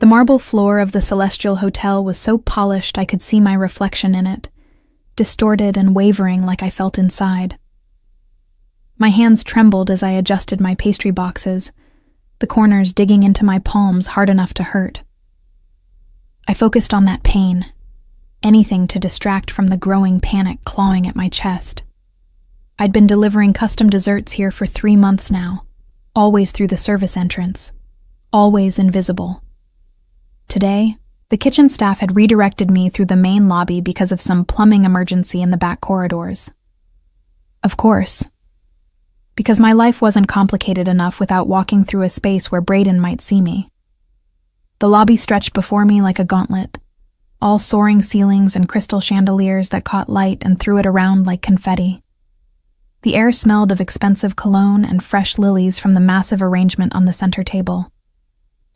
The marble floor of the Celestial Hotel was so polished I could see my reflection in it, distorted and wavering like I felt inside. My hands trembled as I adjusted my pastry boxes, the corners digging into my palms hard enough to hurt. I focused on that pain, anything to distract from the growing panic clawing at my chest. I'd been delivering custom desserts here for 3 months now, always through the service entrance, always invisible. Today, the kitchen staff had redirected me through the main lobby because of some plumbing emergency in the back corridors. Of course, because my life wasn't complicated enough without walking through a space where Braden might see me. The lobby stretched before me like a gauntlet, all soaring ceilings and crystal chandeliers that caught light and threw it around like confetti. The air smelled of expensive cologne and fresh lilies from the massive arrangement on the center table.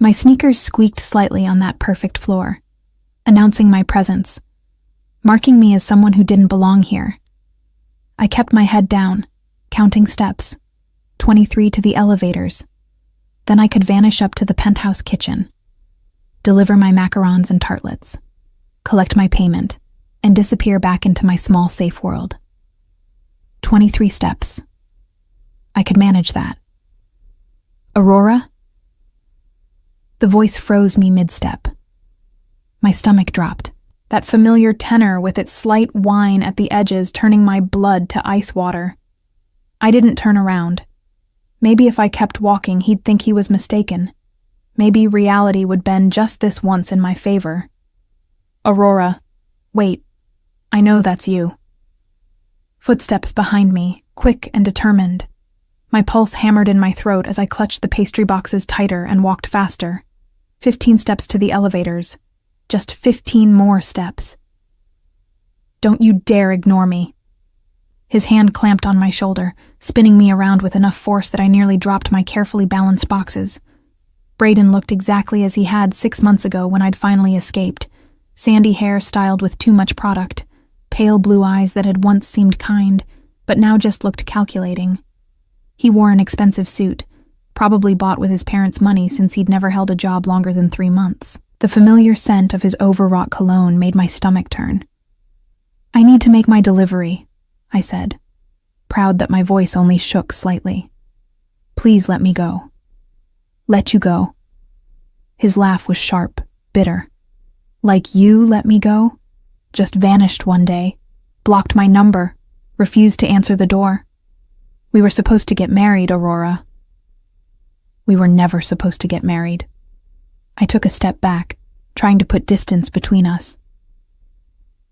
My sneakers squeaked slightly on that perfect floor, announcing my presence, marking me as someone who didn't belong here. I kept my head down, counting steps, 23 to the elevators. Then I could vanish up to the penthouse kitchen, deliver my macarons and tartlets, collect my payment, and disappear back into my small safe world. 23 steps. I could manage that. Aurora? The voice froze me mid-step. My stomach dropped, that familiar tenor with its slight whine at the edges turning my blood to ice water. I didn't turn around. Maybe if I kept walking, he'd think he was mistaken. Maybe reality would bend just this once in my favor. Aurora, wait, I know that's you. Footsteps behind me, quick and determined. My pulse hammered in my throat as I clutched the pastry boxes tighter and walked faster. 15 steps to the elevators. Just 15 more steps. Don't you dare ignore me. His hand clamped on my shoulder, spinning me around with enough force that I nearly dropped my carefully balanced boxes. Braden looked exactly as he had 6 months ago when I'd finally escaped. Sandy hair styled with too much product, pale blue eyes that had once seemed kind, but now just looked calculating. He wore an expensive suit, probably bought with his parents' money since he'd never held a job longer than 3 months. The familiar scent of his overwrought cologne made my stomach turn. I need to make my delivery, I said, proud that my voice only shook slightly. Please let me go. Let you go. His laugh was sharp, bitter. Like you let me go? Just vanished one day, blocked my number, refused to answer the door. We were supposed to get married, Aurora. We were never supposed to get married. I took a step back, trying to put distance between us.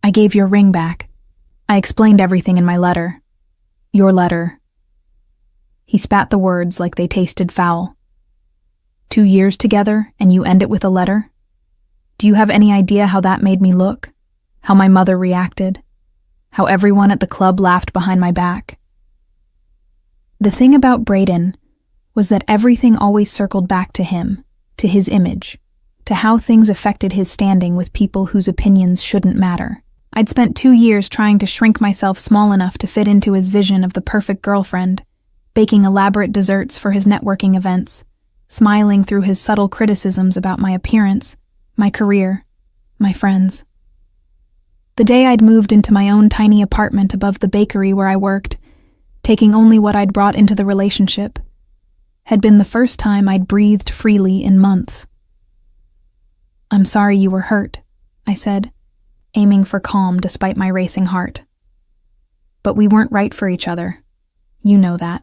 I gave your ring back. I explained everything in my letter. Your letter. He spat the words like they tasted foul. 2 years together, and you end it with a letter? Do you have any idea how that made me look? How my mother reacted? How everyone at the club laughed behind my back? The thing about Braden was that everything always circled back to him, to his image, to how things affected his standing with people whose opinions shouldn't matter. I'd spent 2 years trying to shrink myself small enough to fit into his vision of the perfect girlfriend, baking elaborate desserts for his networking events, smiling through his subtle criticisms about my appearance, my career, my friends. The day I'd moved into my own tiny apartment above the bakery where I worked, taking only what I'd brought into the relationship, had been the first time I'd breathed freely in months. I'm sorry you were hurt, I said, aiming for calm despite my racing heart. But we weren't right for each other. You know that.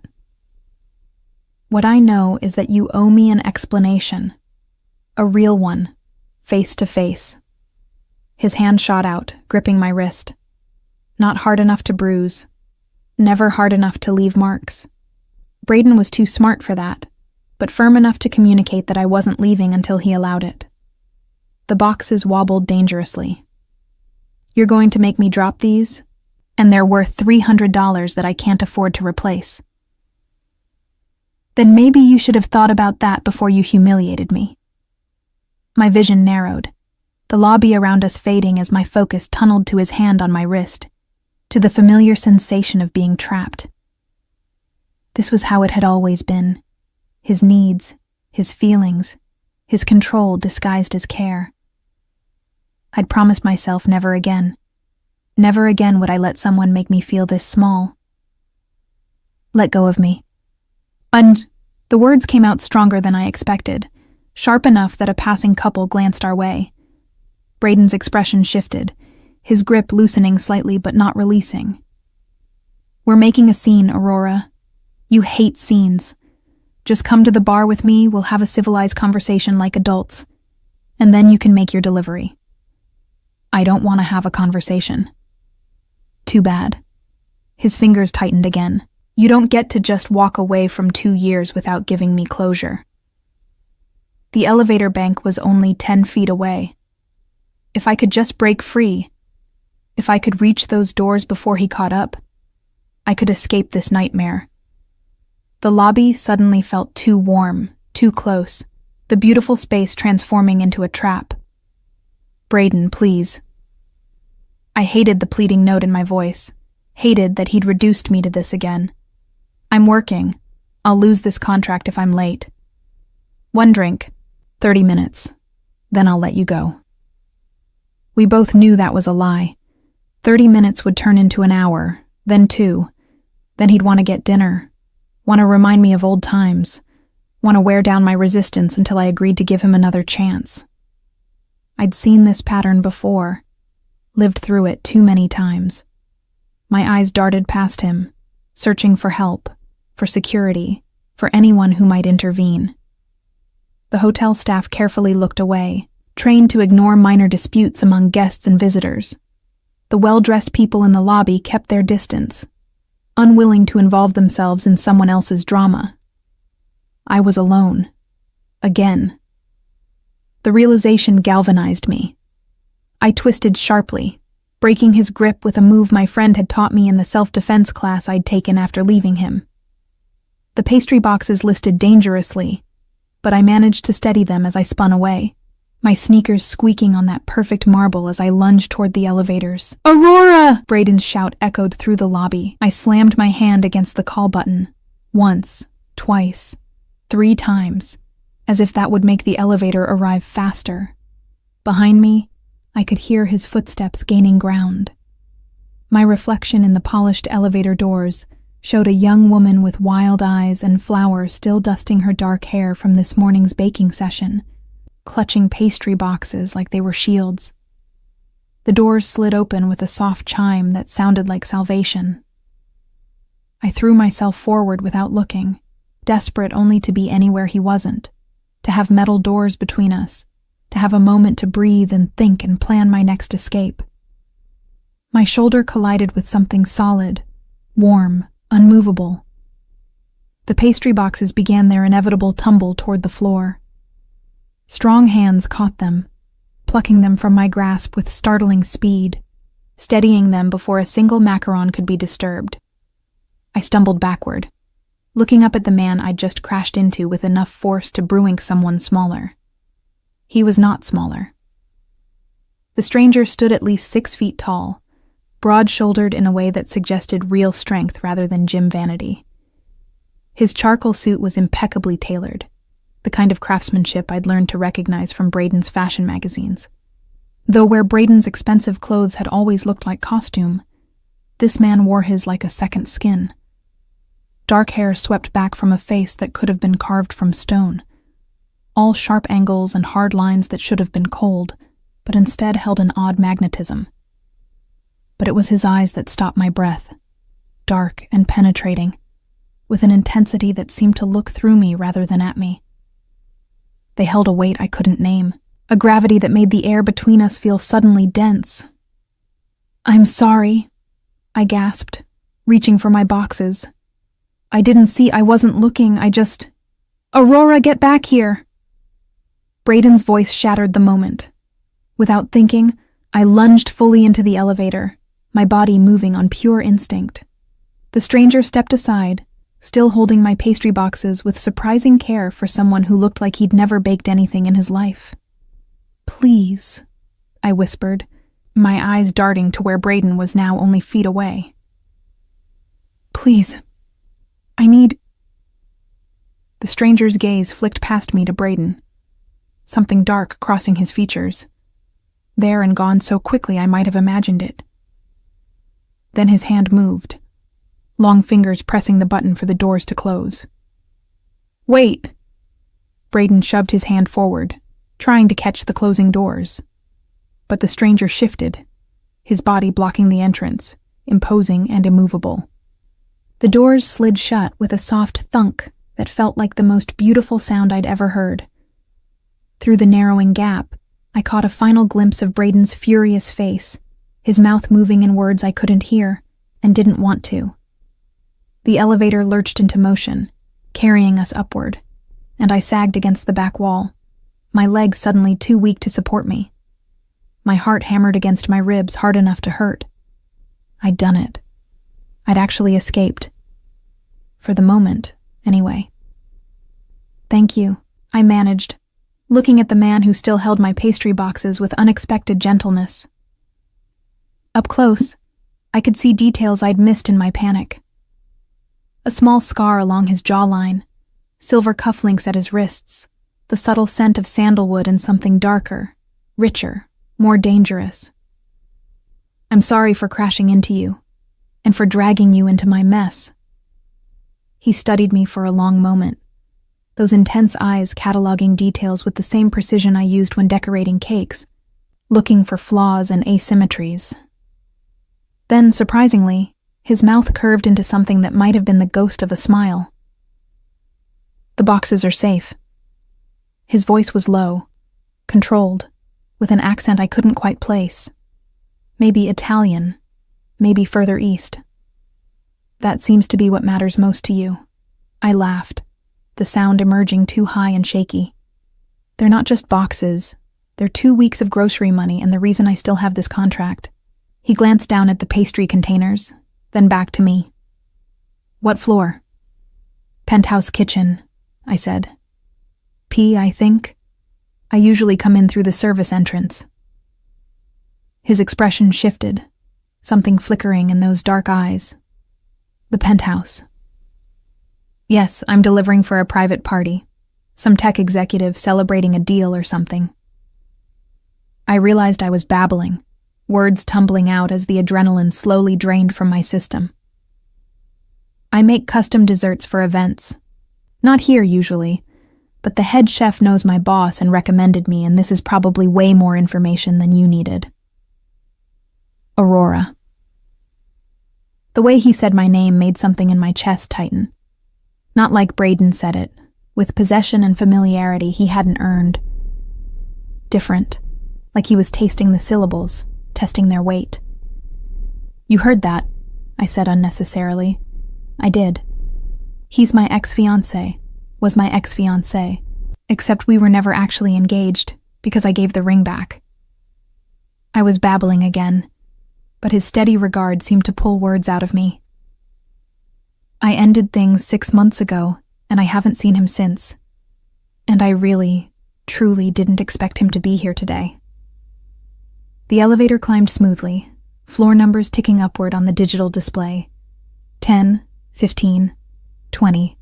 What I know is that you owe me an explanation. A real one, face to face. His hand shot out, gripping my wrist. Not hard enough to bruise. Never hard enough to leave marks. Braden was too smart for that, but firm enough to communicate that I wasn't leaving until he allowed it. The boxes wobbled dangerously. You're going to make me drop these? And they're worth $300 that I can't afford to replace. Then maybe you should have thought about that before you humiliated me. My vision narrowed, the lobby around us fading as my focus tunneled to his hand on my wrist, to the familiar sensation of being trapped. This was how it had always been. His needs, his feelings, his control disguised as care. I'd promised myself never again. Never again would I let someone make me feel this small. Let go of me. And the words came out stronger than I expected, sharp enough that a passing couple glanced our way. Braden's expression shifted, his grip loosening slightly but not releasing. We're making a scene, Aurora. You hate scenes. Just come to the bar with me, we'll have a civilized conversation like adults, and then you can make your delivery. I don't want to have a conversation. Too bad. His fingers tightened again. You don't get to just walk away from 2 years without giving me closure. The elevator bank was only 10 feet away. If I could just break free, if I could reach those doors before he caught up, I could escape this nightmare. The lobby suddenly felt too warm, too close, the beautiful space transforming into a trap. Braden, please. I hated the pleading note in my voice, hated that he'd reduced me to this again. I'm working. I'll lose this contract if I'm late. 1 drink, 30 minutes, then I'll let you go. We both knew that was a lie. 30 minutes would turn into an hour, then 2. Then he'd want to get dinner, want to remind me of old times, want to wear down my resistance until I agreed to give him another chance. I'd seen this pattern before, lived through it too many times. My eyes darted past him, searching for help, for security, for anyone who might intervene. The hotel staff carefully looked away, trained to ignore minor disputes among guests and visitors. The well-dressed people in the lobby kept their distance, unwilling to involve themselves in someone else's drama. I was alone. Again. The realization galvanized me. I twisted sharply, breaking his grip with a move my friend had taught me in the self-defense class I'd taken after leaving him. The pastry boxes listed dangerously, but I managed to steady them as I spun away, my sneakers squeaking on that perfect marble as I lunged toward the elevators. "Aurora!" Braden's shout echoed through the lobby. I slammed my hand against the call button. Once, twice, 3 times, as if that would make the elevator arrive faster. Behind me, I could hear his footsteps gaining ground. My reflection in the polished elevator doors showed a young woman with wild eyes and flowers still dusting her dark hair from this morning's baking session, clutching pastry boxes like they were shields. The doors slid open with a soft chime that sounded like salvation. I threw myself forward without looking, desperate only to be anywhere he wasn't, to have metal doors between us, to have a moment to breathe and think and plan my next escape. My shoulder collided with something solid, warm, unmovable. The pastry boxes began their inevitable tumble toward the floor. Strong hands caught them, plucking them from my grasp with startling speed, steadying them before a single macaron could be disturbed. I stumbled backward, looking up at the man I'd just crashed into with enough force to bruink someone smaller. He was not smaller. The stranger stood at least 6 feet tall, broad-shouldered in a way that suggested real strength rather than gym vanity. His charcoal suit was impeccably tailored, the kind of craftsmanship I'd learned to recognize from Braden's fashion magazines. Though where Braden's expensive clothes had always looked like costume, this man wore his like a second skin. Dark hair swept back from a face that could have been carved from stone, all sharp angles and hard lines that should have been cold, but instead held an odd magnetism. But it was his eyes that stopped my breath, dark and penetrating, with an intensity that seemed to look through me rather than at me. They held a weight I couldn't name, a gravity that made the air between us feel suddenly dense. "I'm sorry," I gasped, reaching for my boxes. "I didn't see, I wasn't looking, I just... Aurora, get back here!" Braden's voice shattered the moment. Without thinking, I lunged fully into the elevator, my body moving on pure instinct. The stranger stepped aside, still holding my pastry boxes with surprising care for someone who looked like he'd never baked anything in his life. "Please," I whispered, my eyes darting to where Braden was now only feet away. "Please, I need..." The stranger's gaze flicked past me to Braden. something dark crossing his features. There and gone so quickly I might have imagined it. Then his hand moved, long fingers pressing the button for the doors to close. "Wait!" Braden shoved his hand forward, trying to catch the closing doors. But the stranger shifted, his body blocking the entrance, imposing and immovable. The doors slid shut with a soft thunk that felt like the most beautiful sound I'd ever heard. Through the narrowing gap, I caught a final glimpse of Braden's furious face, his mouth moving in words I couldn't hear and didn't want to. The elevator lurched into motion, carrying us upward, and I sagged against the back wall, my legs suddenly too weak to support me. My heart hammered against my ribs hard enough to hurt. I'd done it. I'd actually escaped. For the moment, anyway. "Thank you," I managed, looking at the man who still held my pastry boxes with unexpected gentleness. Up close, I could see details I'd missed in my panic. A small scar along his jawline, silver cufflinks at his wrists, the subtle scent of sandalwood and something darker, richer, more dangerous. "I'm sorry for crashing into you, and for dragging you into my mess." He studied me for a long moment, those intense eyes cataloging details with the same precision I used when decorating cakes, looking for flaws and asymmetries. Then, surprisingly, his mouth curved into something that might have been the ghost of a smile. "The boxes are safe." His voice was low, controlled, with an accent I couldn't quite place. Maybe Italian, maybe further east. "That seems to be what matters most to you." I laughed, the sound emerging too high and shaky. "They're not just boxes. They're 2 weeks of grocery money and the reason I still have this contract." He glanced down at the pastry containers, then back to me. "What floor?" "Penthouse kitchen," I said. "P, I think. I usually come in through the service entrance." His expression shifted, something flickering in those dark eyes. "The penthouse." "Yes, I'm delivering for a private party. Some tech executive celebrating a deal or something." I realized I was babbling, words tumbling out as the adrenaline slowly drained from my system. "I make custom desserts for events. Not here, usually, but the head chef knows my boss and recommended me, and this is probably way more information than you needed." "Aurora." The way he said my name made something in my chest tighten. Not like Braden said it, with possession and familiarity he hadn't earned. Different, like he was tasting the syllables, testing their weight. "You heard that," I said unnecessarily. I did. He's my ex-fiancé, was my ex-fiancé, except we were never actually engaged because I gave the ring back. I was babbling again, but his steady regard seemed to pull words out of me. "I ended things 6 months ago, and I haven't seen him since. And I really, truly didn't expect him to be here today." The elevator climbed smoothly, floor numbers ticking upward on the digital display. 10, 15, 20.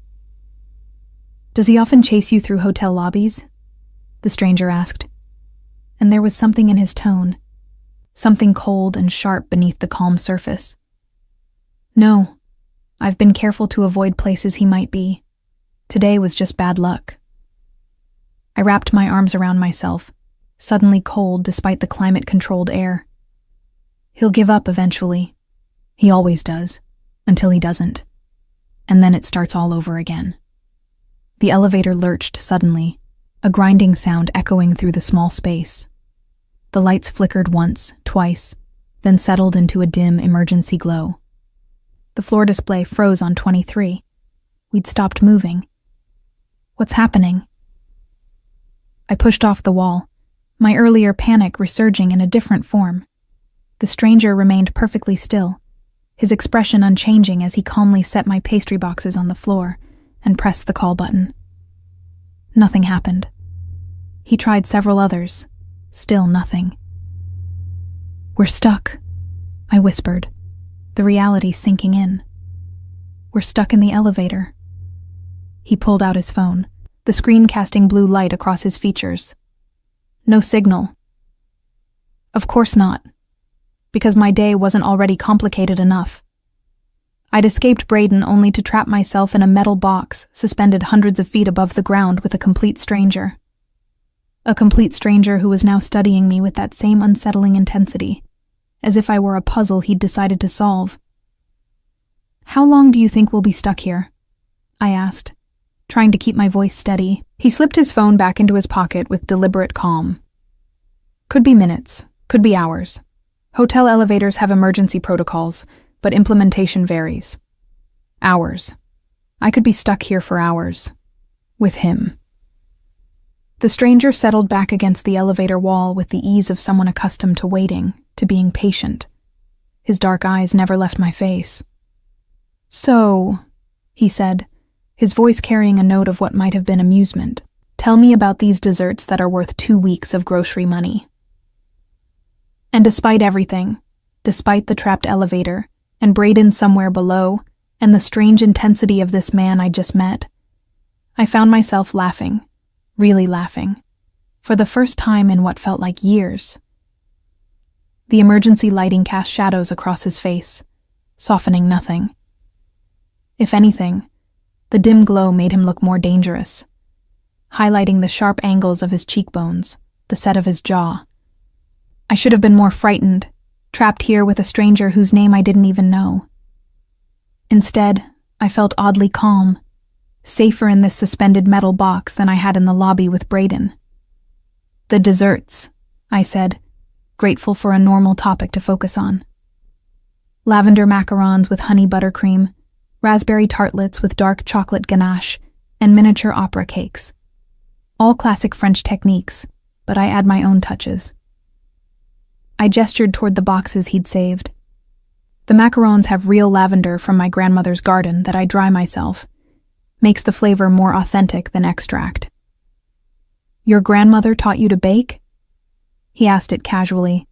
"Does he often chase you through hotel lobbies?" the stranger asked. And there was something in his tone, something cold and sharp beneath the calm surface. "No, I've been careful to avoid places he might be. Today was just bad luck." I wrapped my arms around myself, suddenly cold despite the climate-controlled air. "He'll give up eventually. He always does, until he doesn't. And then it starts all over again." The elevator lurched suddenly, a grinding sound echoing through the small space. The lights flickered once, twice, then settled into a dim emergency glow. The floor display froze on 23. We'd stopped moving. "What's happening?" I pushed off the wall, my earlier panic resurging in a different form. The stranger remained perfectly still, his expression unchanging as he calmly set my pastry boxes on the floor and pressed the call button. Nothing happened. He tried several others. Still nothing. "We're stuck," I whispered, the reality sinking in. "We're stuck in the elevator." He pulled out his phone, the screen casting blue light across his features. No signal. Of course not, because my day wasn't already complicated enough. I'd escaped Braden only to trap myself in a metal box suspended hundreds of feet above the ground with a complete stranger. A complete stranger who was now studying me with that same unsettling intensity, as if I were a puzzle he'd decided to solve. "How long do you think we'll be stuck here?" I asked, trying to keep my voice steady. He slipped his phone back into his pocket with deliberate calm. "Could be minutes, could be hours. Hotel elevators have emergency protocols, but implementation varies. Hours. I could be stuck here for hours. With him." The stranger settled back against the elevator wall with the ease of someone accustomed to waiting, to being patient. His dark eyes never left my face. "So," he said, his voice carrying a note of what might have been amusement, "tell me about these desserts that are worth 2 weeks of grocery money." And despite everything, despite the trapped elevator, and Braden somewhere below, and the strange intensity of this man I just met, I found myself laughing, really laughing, for the first time in what felt like years. The emergency lighting cast shadows across his face, softening nothing. If anything, the dim glow made him look more dangerous, highlighting the sharp angles of his cheekbones, the set of his jaw. I should have been more frightened, trapped here with a stranger whose name I didn't even know. Instead, I felt oddly calm, safer in this suspended metal box than I had in the lobby with Braden. "The desserts," I said, grateful for a normal topic to focus on. Lavender macarons with honey buttercream, raspberry tartlets with dark chocolate ganache, and miniature opera cakes. All classic French techniques, but I add my own touches. I gestured toward the boxes he'd saved. "The macarons have real lavender from my grandmother's garden that I dry myself. Makes the flavor more authentic than extract." "Your grandmother taught you to bake?" He asked it casually,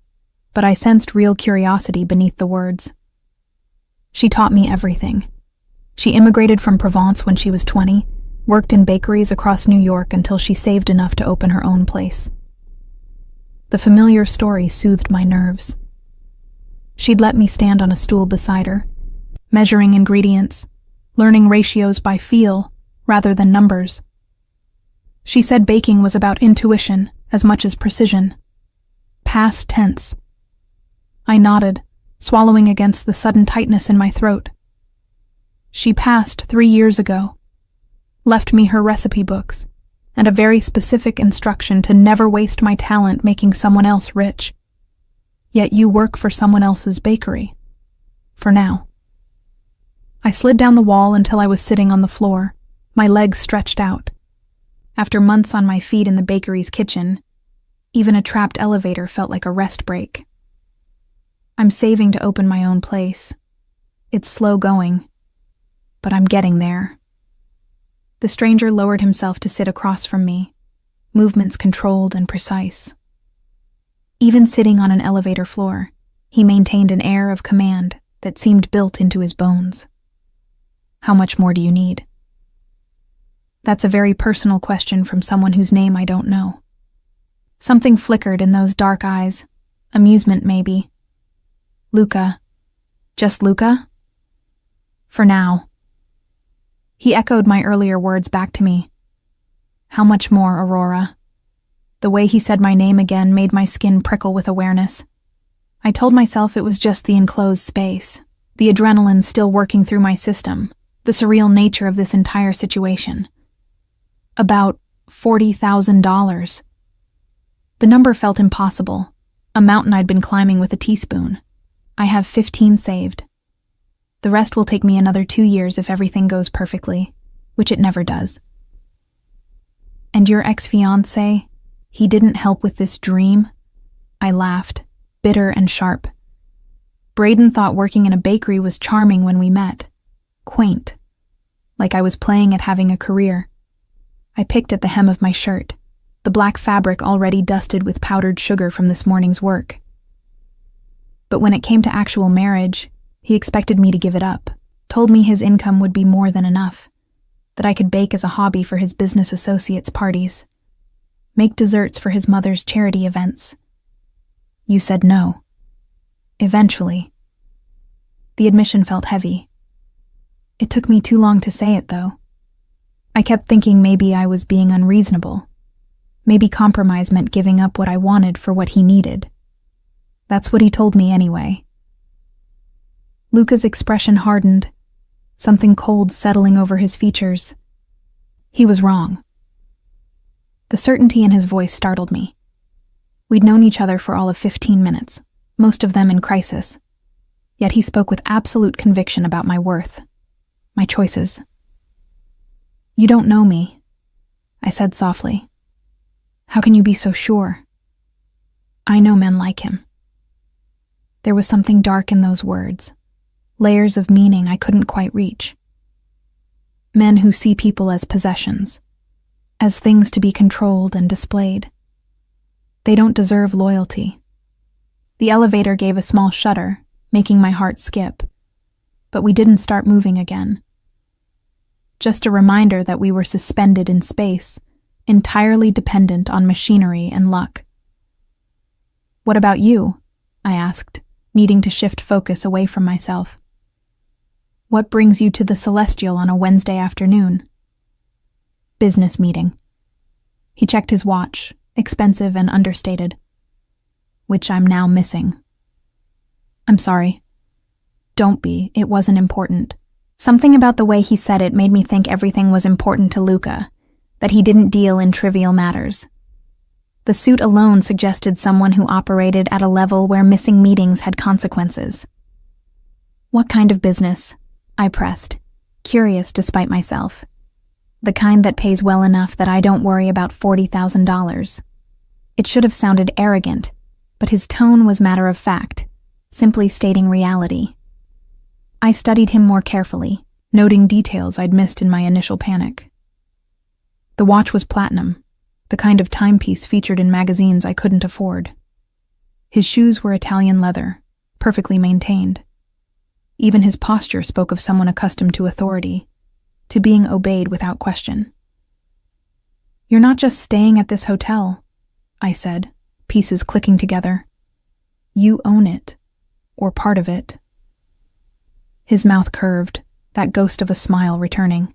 but I sensed real curiosity beneath the words. "She taught me everything. She immigrated from Provence when she was 20, worked in bakeries across New York until she saved enough to open her own place." The familiar story soothed my nerves. She'd let me stand on a stool beside her, measuring ingredients, learning ratios by feel rather than numbers. She said baking was about intuition as much as precision. Past tense. I nodded, swallowing against the sudden tightness in my throat. She passed 3 years ago, left me her recipe books, and a very specific instruction to never waste my talent making someone else rich. Yet you work for someone else's bakery. For now. I slid down the wall until I was sitting on the floor, my legs stretched out. After months on my feet in the bakery's kitchen, even a trapped elevator felt like a rest break. I'm saving to open my own place. It's slow going, but I'm getting there. The stranger lowered himself to sit across from me, movements controlled and precise. Even sitting on an elevator floor, he maintained an air of command that seemed built into his bones. "How much more do you need?" That's a very personal question from someone whose name I don't know. Something flickered in those dark eyes, amusement maybe. "Luca. Just Luca?" "For now." He echoed my earlier words back to me. "How much more, Aurora?" The way he said my name again made my skin prickle with awareness. I told myself it was just the enclosed space, the adrenaline still working through my system, the surreal nature of this entire situation. About $40,000. The number felt impossible, a mountain I'd been climbing with a teaspoon. I have 15 saved. The rest will take me another 2 years if everything goes perfectly, which it never does. "And your ex-fiancé, he didn't help with this dream?" I laughed, bitter and sharp. Braden thought working in a bakery was charming when we met. Quaint. Like I was playing at having a career. I picked at the hem of my shirt, the black fabric already dusted with powdered sugar from this morning's work. But when it came to actual marriage, he expected me to give it up, told me his income would be more than enough, that I could bake as a hobby for his business associates' parties. make desserts for his mother's charity events. You said no. Eventually. The admission felt heavy. It took me too long to say it, though. I kept thinking maybe I was being unreasonable. Maybe compromise meant giving up what I wanted for what he needed. That's what he told me anyway. Luca's expression hardened, something cold settling over his features. He was wrong. The certainty in his voice startled me. We'd known each other for all of 15 minutes, most of them in crisis. Yet he spoke with absolute conviction about my worth, my choices. You don't know me, I said softly. How can you be so sure? I know men like him. There was something dark in those words, layers of meaning I couldn't quite reach. Men who see people as possessions, as things to be controlled and displayed. They don't deserve loyalty. The elevator gave a small shudder, making my heart skip, but we didn't start moving again. Just a reminder that we were suspended in space, entirely dependent on machinery and luck. What about you? I asked, needing to shift focus away from myself. What brings you to the Celestial on a Wednesday afternoon? Business meeting. He checked his watch, expensive and understated, which I'm now missing. I'm sorry. Don't be, it wasn't important. Something about the way he said it made me think everything was important to Luca, that he didn't deal in trivial matters. The suit alone suggested someone who operated at a level where missing meetings had consequences. What kind of business? I pressed, curious despite myself. The kind that pays well enough that I don't worry about $40,000. It should have sounded arrogant, but his tone was matter of fact, simply stating reality. I studied him more carefully, noting details I'd missed in my initial panic. The watch was platinum, the kind of timepiece featured in magazines I couldn't afford. His shoes were Italian leather, perfectly maintained. Even his posture spoke of someone accustomed to authority, to being obeyed without question. You're not just staying at this hotel, I said, pieces clicking together. You own it, or part of it. His mouth curved, that ghost of a smile returning.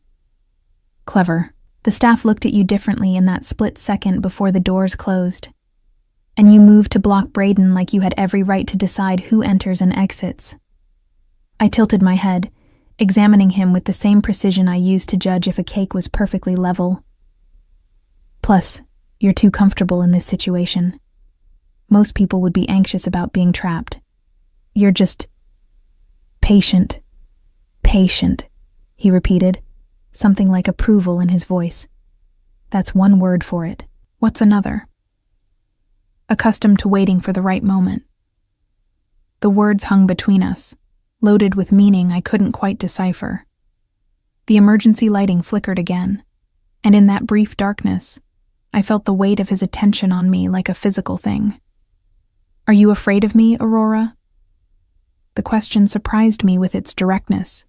Clever. The staff looked at you differently in that split second before the doors closed. And you moved to block Braden like you had every right to decide who enters and exits. I tilted my head, examining him with the same precision I used to judge if a cake was perfectly level. Plus, you're too comfortable in this situation. Most people would be anxious about being trapped. You're just patient, he repeated, something like approval in his voice. That's one word for it. What's another? Accustomed to waiting for the right moment. The words hung between us, loaded with meaning I couldn't quite decipher. The emergency lighting flickered again, and in that brief darkness, I felt the weight of his attention on me like a physical thing. Are you afraid of me, Aurora? The question surprised me with its directness.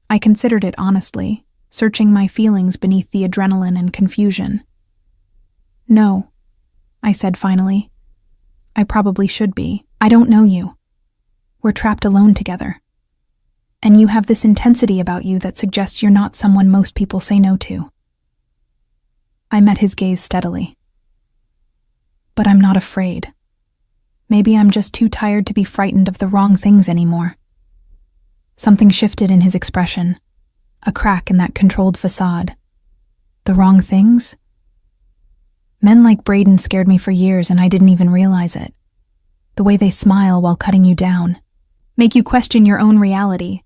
I considered it honestly, searching my feelings beneath the adrenaline and confusion. No, I said finally. I probably should be. I don't know you. We're trapped alone together. And you have this intensity about you that suggests you're not someone most people say no to. I met his gaze steadily. But I'm not afraid. Maybe I'm just too tired to be frightened of the wrong things anymore. Something shifted in his expression, a crack in that controlled facade. The wrong things? Men like Braden scared me for years and I didn't even realize it. The way they smile while cutting you down, make you question your own reality,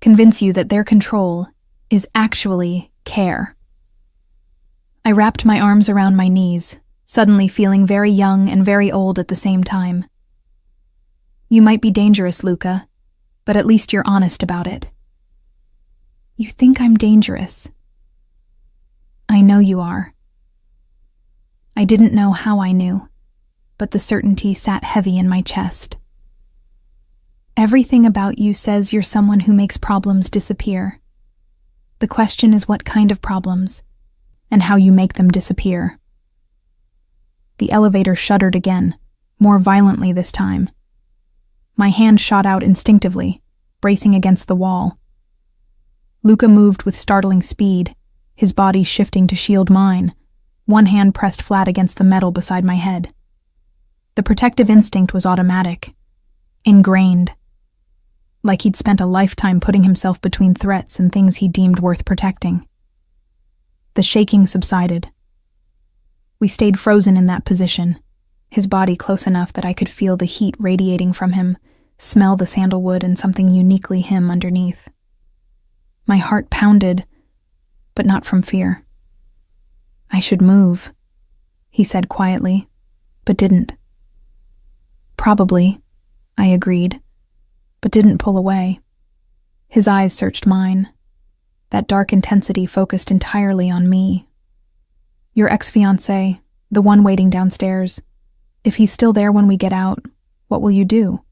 convince you that their control is actually care. I wrapped my arms around my knees, suddenly feeling very young and very old at the same time. You might be dangerous, Luca, but at least you're honest about it. You think I'm dangerous? I know you are. I didn't know how I knew, but the certainty sat heavy in my chest. Everything about you says you're someone who makes problems disappear. The question is what kind of problems, and how you make them disappear. The elevator shuddered again, more violently this time. My hand shot out instinctively, bracing against the wall. Luca moved with startling speed, his body shifting to shield mine, one hand pressed flat against the metal beside my head. The protective instinct was automatic, ingrained, like he'd spent a lifetime putting himself between threats and things he deemed worth protecting. The shaking subsided. We stayed frozen in that position, his body close enough that I could feel the heat radiating from him, smell the sandalwood and something uniquely him underneath. My heart pounded, but not from fear. I should move, he said quietly, but didn't. Probably, I agreed, but didn't pull away. His eyes searched mine, that dark intensity focused entirely on me. Your ex-fiancé, the one waiting downstairs, if he's still there when we get out, what will you do?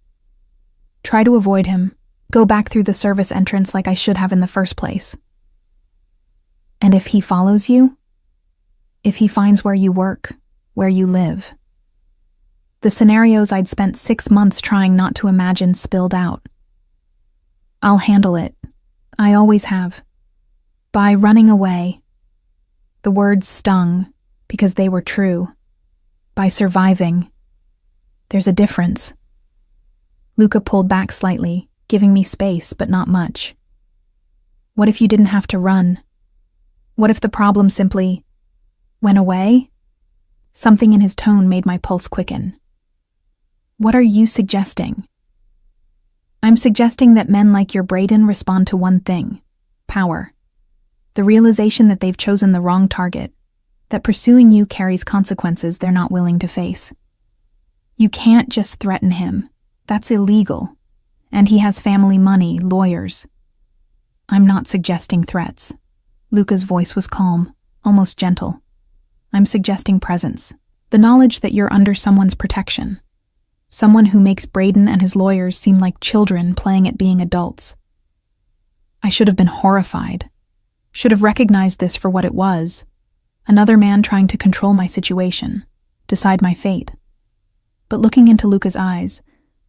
Try to avoid him, go back through the service entrance like I should have in the first place. And if he follows you? If he finds where you work, where you live? The scenarios I'd spent 6 months trying not to imagine spilled out. I'll handle it. I always have. By running away. The words stung, because they were true. By surviving. There's a difference. Luca pulled back slightly, giving me space, but not much. What if you didn't have to run? What if the problem simply went away? Something in his tone made my pulse quicken. What are you suggesting? I'm suggesting that men like your Braden respond to one thing: power. The realization that they've chosen the wrong target, that pursuing you carries consequences they're not willing to face. You can't just threaten him. That's illegal. And he has family, money, lawyers. I'm not suggesting threats. Luca's voice was calm, almost gentle. I'm suggesting presence. The knowledge that you're under someone's protection. Someone who makes Braden and his lawyers seem like children playing at being adults. I should have been horrified. Should have recognized this for what it was. Another man trying to control my situation, decide my fate. But looking into Luca's eyes,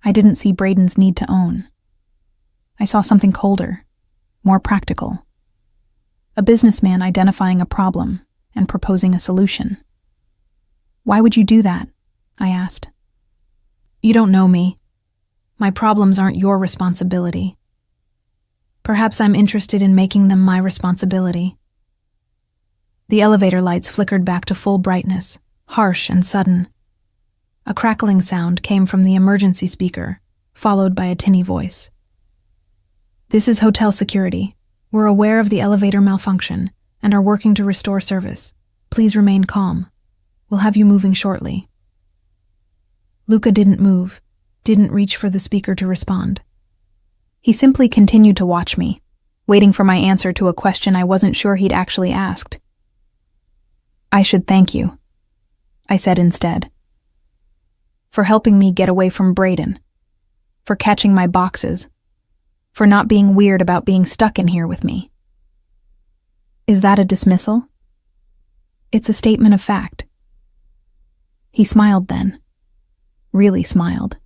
I didn't see Braden's need to own. I saw something colder, more practical. A businessman identifying a problem and proposing a solution. Why would you do that? I asked. You don't know me. My problems aren't your responsibility. Perhaps I'm interested in making them my responsibility. The elevator lights flickered back to full brightness, harsh and sudden. A crackling sound came from the emergency speaker, followed by a tinny voice. This is hotel security. We're aware of the elevator malfunction and are working to restore service. Please remain calm. We'll have you moving shortly. Luca didn't move, didn't reach for the speaker to respond. He simply continued to watch me, waiting for my answer to a question I wasn't sure he'd actually asked. I should thank you, I said instead. For helping me get away from Braden. For catching my boxes. For not being weird about being stuck in here with me. Is that a dismissal? It's a statement of fact. He smiled then. Really smiled,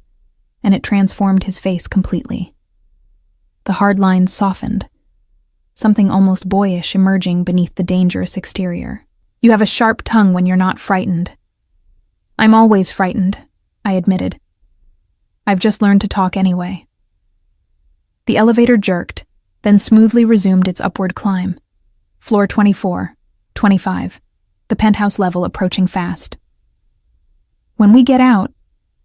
and it transformed his face completely. The hard lines softened, something almost boyish emerging beneath the dangerous exterior. You have a sharp tongue when you're not frightened. I'm always frightened, I admitted. I've just learned to talk anyway. The elevator jerked, then smoothly resumed its upward climb. Floor 24, 25, the penthouse level approaching fast. When we get out,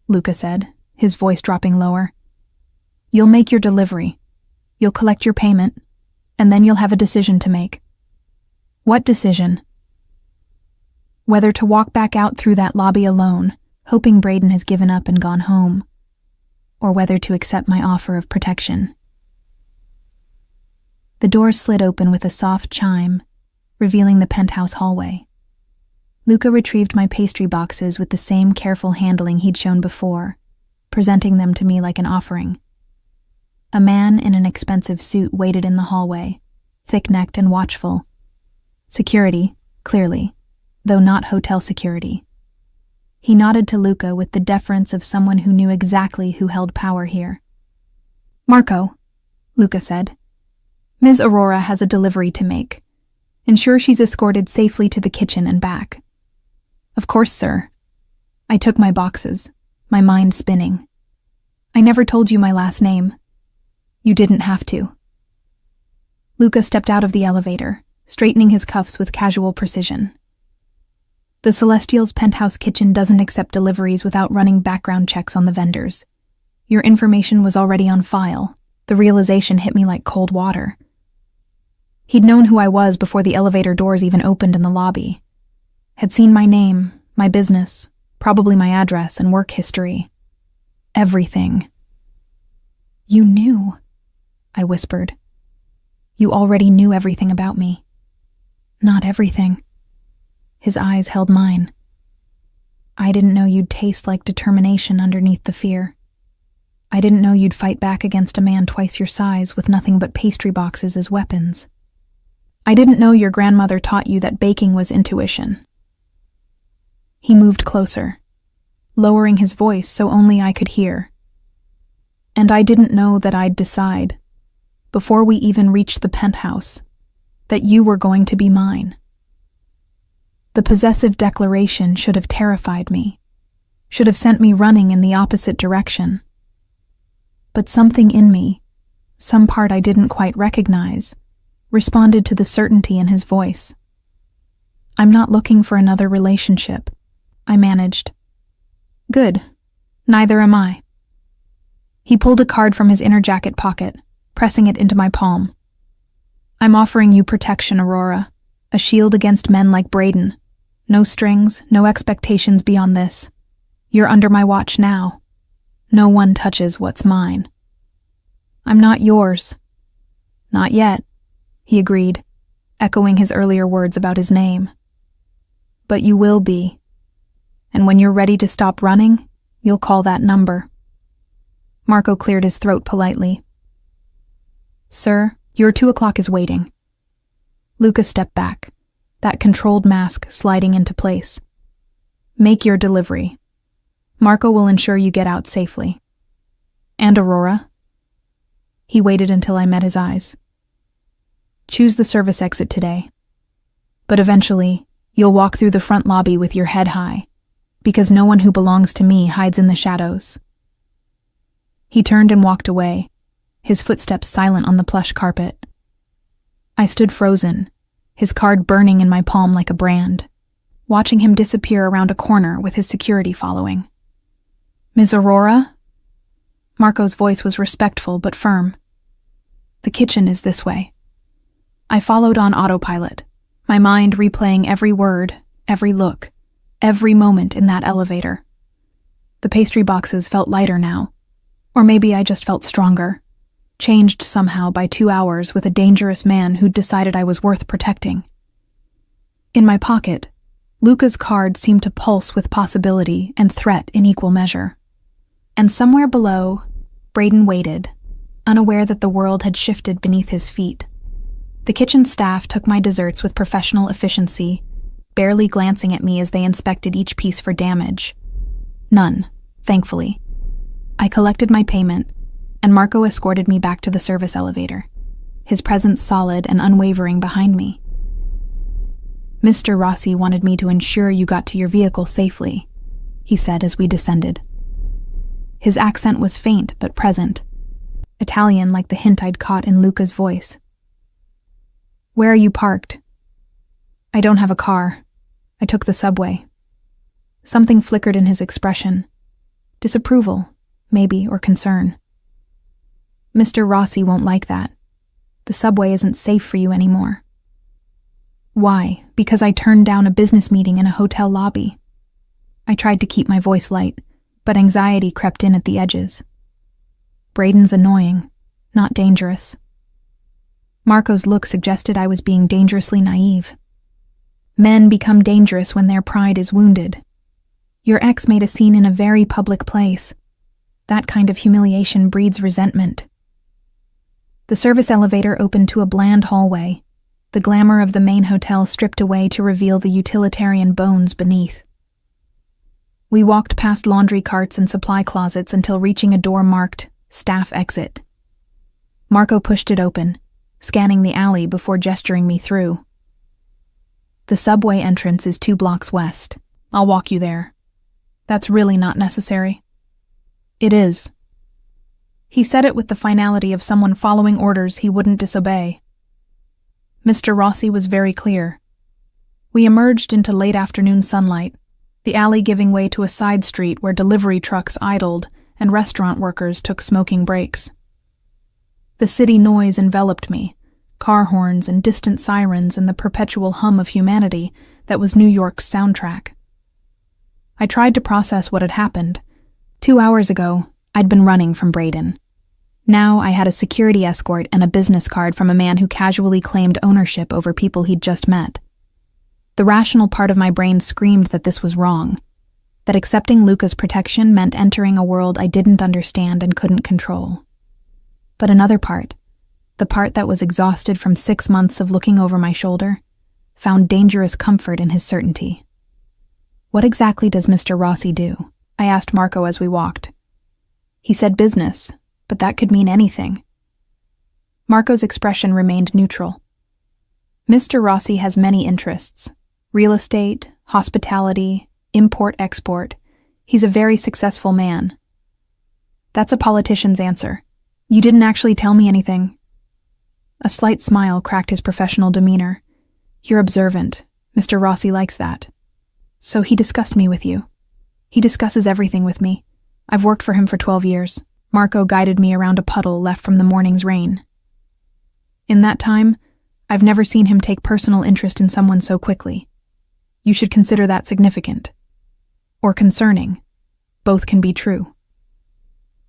Luca said, his voice dropping lower, you'll make your delivery. You'll collect your payment, and then you'll have a decision to make. What decision? Whether to walk back out through that lobby alone, hoping Braden has given up and gone home, or whether to accept my offer of protection. The door slid open with a soft chime, revealing the penthouse hallway. Luca retrieved my pastry boxes with the same careful handling he'd shown before, presenting them to me like an offering. A man in an expensive suit waited in the hallway, thick-necked and watchful. Security, clearly, though not hotel security. He nodded to Luca with the deference of someone who knew exactly who held power here. "Marco," Luca said, "Ms. Aurora has a delivery to make. Ensure she's escorted safely to the kitchen and back." "Of course, sir." I took my boxes, my mind spinning. "I never told you my last name." "You didn't have to." Luca stepped out of the elevator, straightening his cuffs with casual precision. "The Celestial's penthouse kitchen doesn't accept deliveries without running background checks on the vendors. Your information was already on file." The realization hit me like cold water. He'd known who I was before the elevator doors even opened in the lobby. Had seen my name, my business, probably my address and work history. Everything. "You knew," I whispered. "You already knew everything about me." "Not everything." His eyes held mine. "I didn't know you'd taste like determination underneath the fear. I didn't know you'd fight back against a man twice your size with nothing but pastry boxes as weapons. I didn't know your grandmother taught you that baking was intuition." He moved closer, lowering his voice so only I could hear. "And I didn't know that I'd decide, before we even reached the penthouse, that you were going to be mine." The possessive declaration should have terrified me, should have sent me running in the opposite direction. But something in me, some part I didn't quite recognize, responded to the certainty in his voice. "I'm not looking for another relationship," I managed. "Good. Neither am I." He pulled a card from his inner jacket pocket, pressing it into my palm. "I'm offering you protection, Aurora, a shield against men like Braden. No strings, no expectations beyond this. You're under my watch now. No one touches what's mine." "I'm not yours." "Not yet," he agreed, echoing his earlier words about his name. "But you will be. And when you're ready to stop running, you'll call that number." Marco cleared his throat politely. "Sir, your 2:00 is waiting." Luca stepped back, that controlled mask sliding into place. "Make your delivery. Marco will ensure you get out safely." "And Aurora?" He waited until I met his eyes. "Choose the service exit today. But eventually, you'll walk through the front lobby with your head high, because no one who belongs to me hides in the shadows." He turned and walked away, his footsteps silent on the plush carpet. I stood frozen, his card burning in my palm like a brand, watching him disappear around a corner with his security following. "Ms. Aurora?" Marco's voice was respectful but firm. "The kitchen is this way." I followed on autopilot, my mind replaying every word, every look, every moment in that elevator. The pastry boxes felt lighter now, or maybe I just felt stronger, changed somehow by 2 hours with a dangerous man who'd decided I was worth protecting. In my pocket, Luca's card seemed to pulse with possibility and threat in equal measure. And somewhere below, Braden waited, unaware that the world had shifted beneath his feet. The kitchen staff took my desserts with professional efficiency, barely glancing at me as they inspected each piece for damage. None, thankfully. I collected my payment, and Marco escorted me back to the service elevator, his presence solid and unwavering behind me. "Mr. Rossi wanted me to ensure you got to your vehicle safely," he said as we descended. His accent was faint but present, Italian like the hint I'd caught in Luca's voice. "Where are you parked?" "I don't have a car. I took the subway." Something flickered in his expression. Disapproval, maybe, or concern. "Mr. Rossi won't like that. The subway isn't safe for you anymore." "Why? Because I turned down a business meeting in a hotel lobby." I tried to keep my voice light, but anxiety crept in at the edges. "Braden's annoying, not dangerous." Marco's look suggested I was being dangerously naive. Men become dangerous when their pride is wounded. Your ex made a scene in a very public place. That kind of humiliation breeds resentment. The service elevator opened to a bland hallway, the glamour of the main hotel stripped away to reveal the utilitarian bones beneath. We walked past laundry carts and supply closets until reaching a door marked Staff Exit. Marco pushed it open, scanning the alley before gesturing me through. The subway entrance is 2 blocks west. I'll walk you there. That's really not necessary. It is. He said it with the finality of someone following orders he wouldn't disobey. Mr. Rossi was very clear. We emerged into late afternoon sunlight, the alley giving way to a side street where delivery trucks idled and restaurant workers took smoking breaks. The city noise enveloped me, car horns and distant sirens and the perpetual hum of humanity that was New York's soundtrack. I tried to process what had happened. 2 hours ago, I'd been running from Braden. Now I had a security escort and a business card from a man who casually claimed ownership over people he'd just met. The rational part of my brain screamed that this was wrong, that accepting Luca's protection meant entering a world I didn't understand and couldn't control. But another part, the part that was exhausted from 6 months of looking over my shoulder, found dangerous comfort in his certainty. What exactly does Mr. Rossi do? I asked Marco as we walked. He said business, but that could mean anything. Marco's expression remained neutral. Mr. Rossi has many interests. Real estate, hospitality, import-export. He's a very successful man. That's a politician's answer. You didn't actually tell me anything. A slight smile cracked his professional demeanor. You're observant. Mr. Rossi likes that. So he discussed me with you. He discusses everything with me. I've worked for him for 12 years. Marco guided me around a puddle left from the morning's rain. In that time, I've never seen him take personal interest in someone so quickly. You should consider that significant. Or concerning. Both can be true.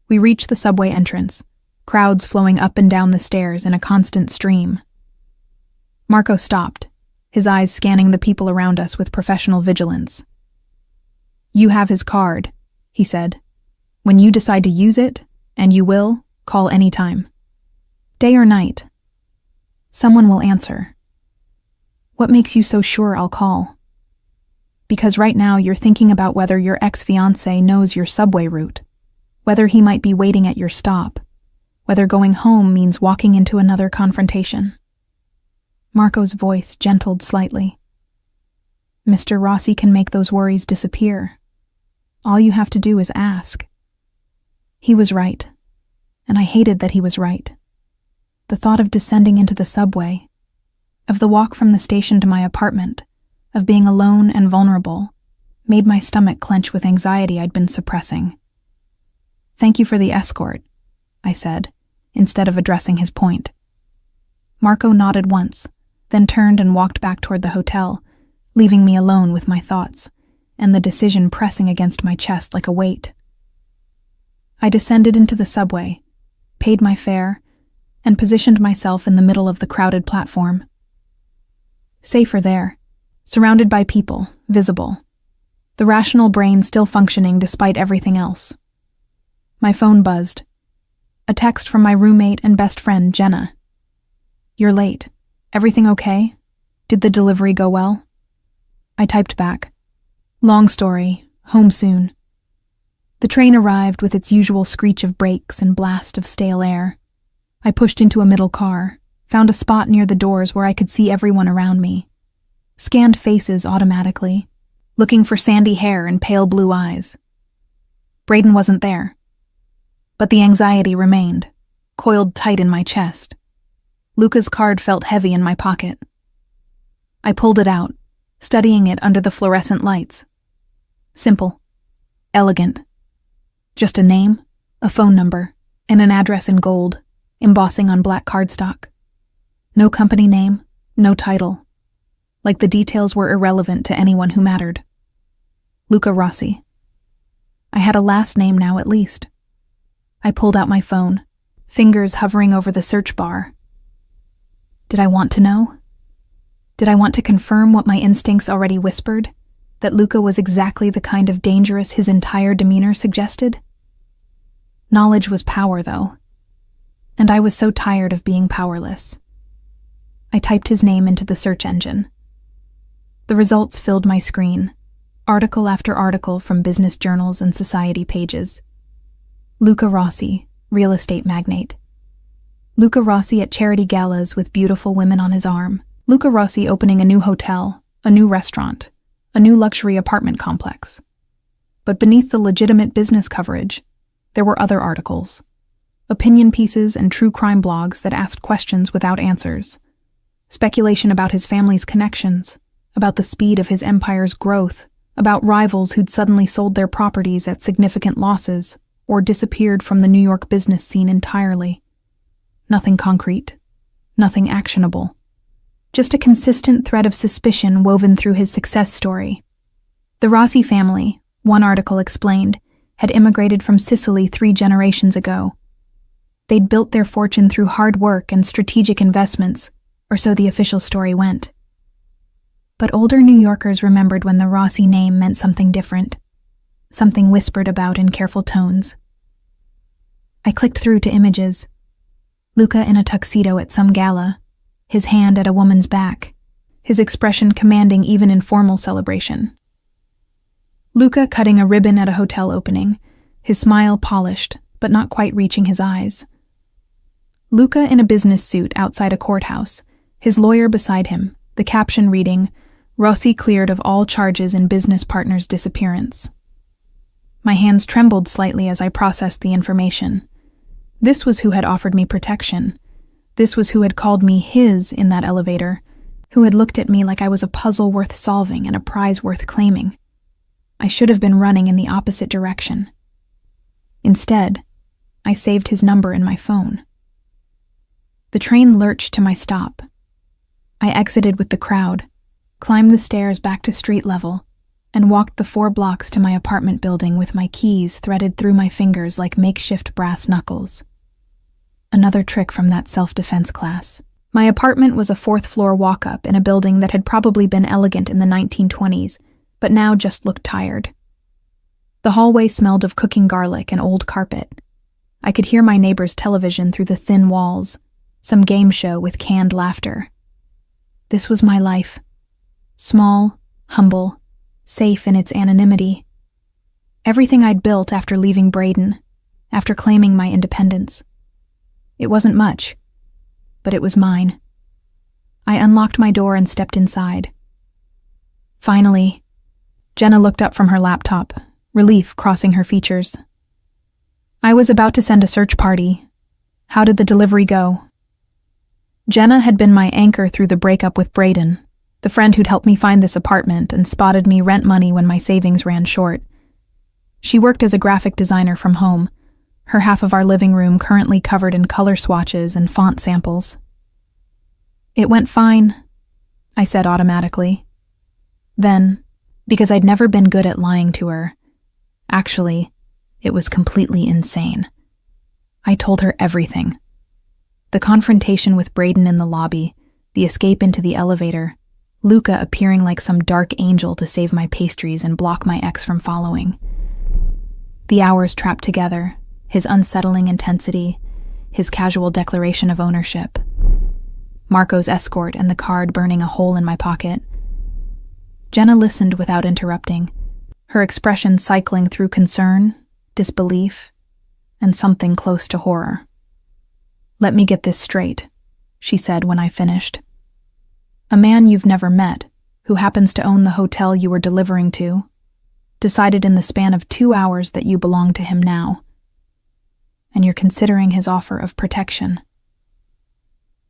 We reached the subway entrance, crowds flowing up and down the stairs in a constant stream. Marco stopped, his eyes scanning the people around us with professional vigilance. You have his card, he said. When you decide to use it, and you will, call any time. Day or night. Someone will answer. What makes you so sure I'll call? Because right now you're thinking about whether your ex-fiancé knows your subway route, whether he might be waiting at your stop, whether going home means walking into another confrontation. Marco's voice gentled slightly. Mr. Rossi can make those worries disappear. All you have to do is ask. He was right, and I hated that he was right. The thought of descending into the subway, of the walk from the station to my apartment, of being alone and vulnerable, made my stomach clench with anxiety I'd been suppressing. Thank you for the escort, I said, instead of addressing his point. Marco nodded once, then turned and walked back toward the hotel, leaving me alone with my thoughts, and the decision pressing against my chest like a weight. I descended into the subway, paid my fare, and positioned myself in the middle of the crowded platform. Safer there, surrounded by people, visible. The rational brain still functioning despite everything else. My phone buzzed. A text from my roommate and best friend, Jenna. You're late. Everything okay? Did the delivery go well? I typed back. Long story. Home soon. The train arrived with its usual screech of brakes and blast of stale air. I pushed into a middle car, found a spot near the doors where I could see everyone around me. Scanned faces automatically, looking for sandy hair and pale blue eyes. Braden wasn't there. But the anxiety remained, coiled tight in my chest. Luca's card felt heavy in my pocket. I pulled it out, studying it under the fluorescent lights. Simple. Elegant. Just a name, a phone number, and an address in gold, embossing on black cardstock. No company name, no title. Like the details were irrelevant to anyone who mattered. Luca Rossi. I had a last name now at least. I pulled out my phone, fingers hovering over the search bar. Did I want to know? Did I want to confirm what my instincts already whispered? That Luca was exactly the kind of dangerous his entire demeanor suggested? Knowledge was power, though. And I was so tired of being powerless. I typed his name into the search engine. The results filled my screen. article after article from business journals and society pages. Luca Rossi, real estate magnate. Luca Rossi at charity galas with beautiful women on his arm. Luca Rossi opening a new hotel, a new restaurant, a new luxury apartment complex. But beneath the legitimate business coverage, there were other articles. Opinion pieces and true crime blogs that asked questions without answers. Speculation about his family's connections, about the speed of his empire's growth, about rivals who'd suddenly sold their properties at significant losses or disappeared from the New York business scene entirely. Nothing concrete, nothing actionable. Just a consistent thread of suspicion woven through his success story. The Rossi family, one article explained, had immigrated from Sicily 3 generations ago. They'd built their fortune through hard work and strategic investments, or so the official story went. But older New Yorkers remembered when the Rossi name meant something different, something whispered about in careful tones. I clicked through to images. Luca in a tuxedo at some gala, his hand at a woman's back, his expression commanding even in formal celebration. Luca cutting a ribbon at a hotel opening, his smile polished, but not quite reaching his eyes. Luca in a business suit outside a courthouse, his lawyer beside him, the caption reading, "Rossi cleared of all charges in business partner's disappearance." My hands trembled slightly as I processed the information. This was who had offered me protection. This was who had called me his in that elevator, who had looked at me like I was a puzzle worth solving and a prize worth claiming. I should have been running in the opposite direction. Instead, I saved his number in my phone. The train lurched to my stop. I exited with the crowd, climbed the stairs back to street level, and walked the 4 blocks to my apartment building with my keys threaded through my fingers like makeshift brass knuckles. Another trick from that self-defense class. My apartment was a 4th-floor walk-up in a building that had probably been elegant in the 1920s, but now just looked tired. The hallway smelled of cooking garlic and old carpet. I could hear my neighbor's television through the thin walls, some game show with canned laughter. This was my life. Small, humble, safe in its anonymity. Everything I'd built after leaving Braden, after claiming my independence. It wasn't much, but it was mine. I unlocked my door and stepped inside. Finally, Jenna looked up from her laptop, relief crossing her features. I was about to send a search party. How did the delivery go? Jenna had been my anchor through the breakup with Braden, the friend who'd helped me find this apartment and spotted me rent money when my savings ran short. She worked as a graphic designer from home, her half of our living room currently covered in color swatches and font samples. It went fine, I said automatically. Then, because I'd never been good at lying to her, actually, it was completely insane. I told her everything. The confrontation with Braden in the lobby, the escape into the elevator, Luca appearing like some dark angel to save my pastries and block my ex from following. The hours trapped together, his unsettling intensity, his casual declaration of ownership, Marco's escort and the card burning a hole in my pocket. Jenna listened without interrupting, her expression cycling through concern, disbelief, and something close to horror. "Let me get this straight," she said when I finished. "A man you've never met, who happens to own the hotel you were delivering to, decided in the span of 2 hours that you belong to him now. And you're considering his offer of protection."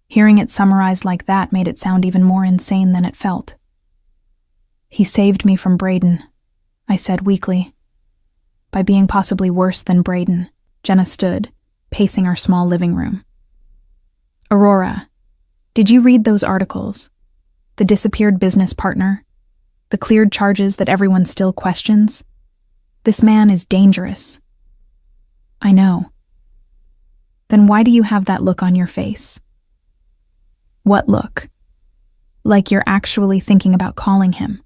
Hearing it summarized like that made it sound even more insane than it felt. "He saved me from Braden," I said weakly. "By being possibly worse than Braden." Jenna stood, pacing our small living room. "Aurora, did you read those articles? The disappeared business partner? The cleared charges that everyone still questions? This man is dangerous." "I know." "Then why do you have that look on your face?" "What look?" "Like you're actually thinking about calling him."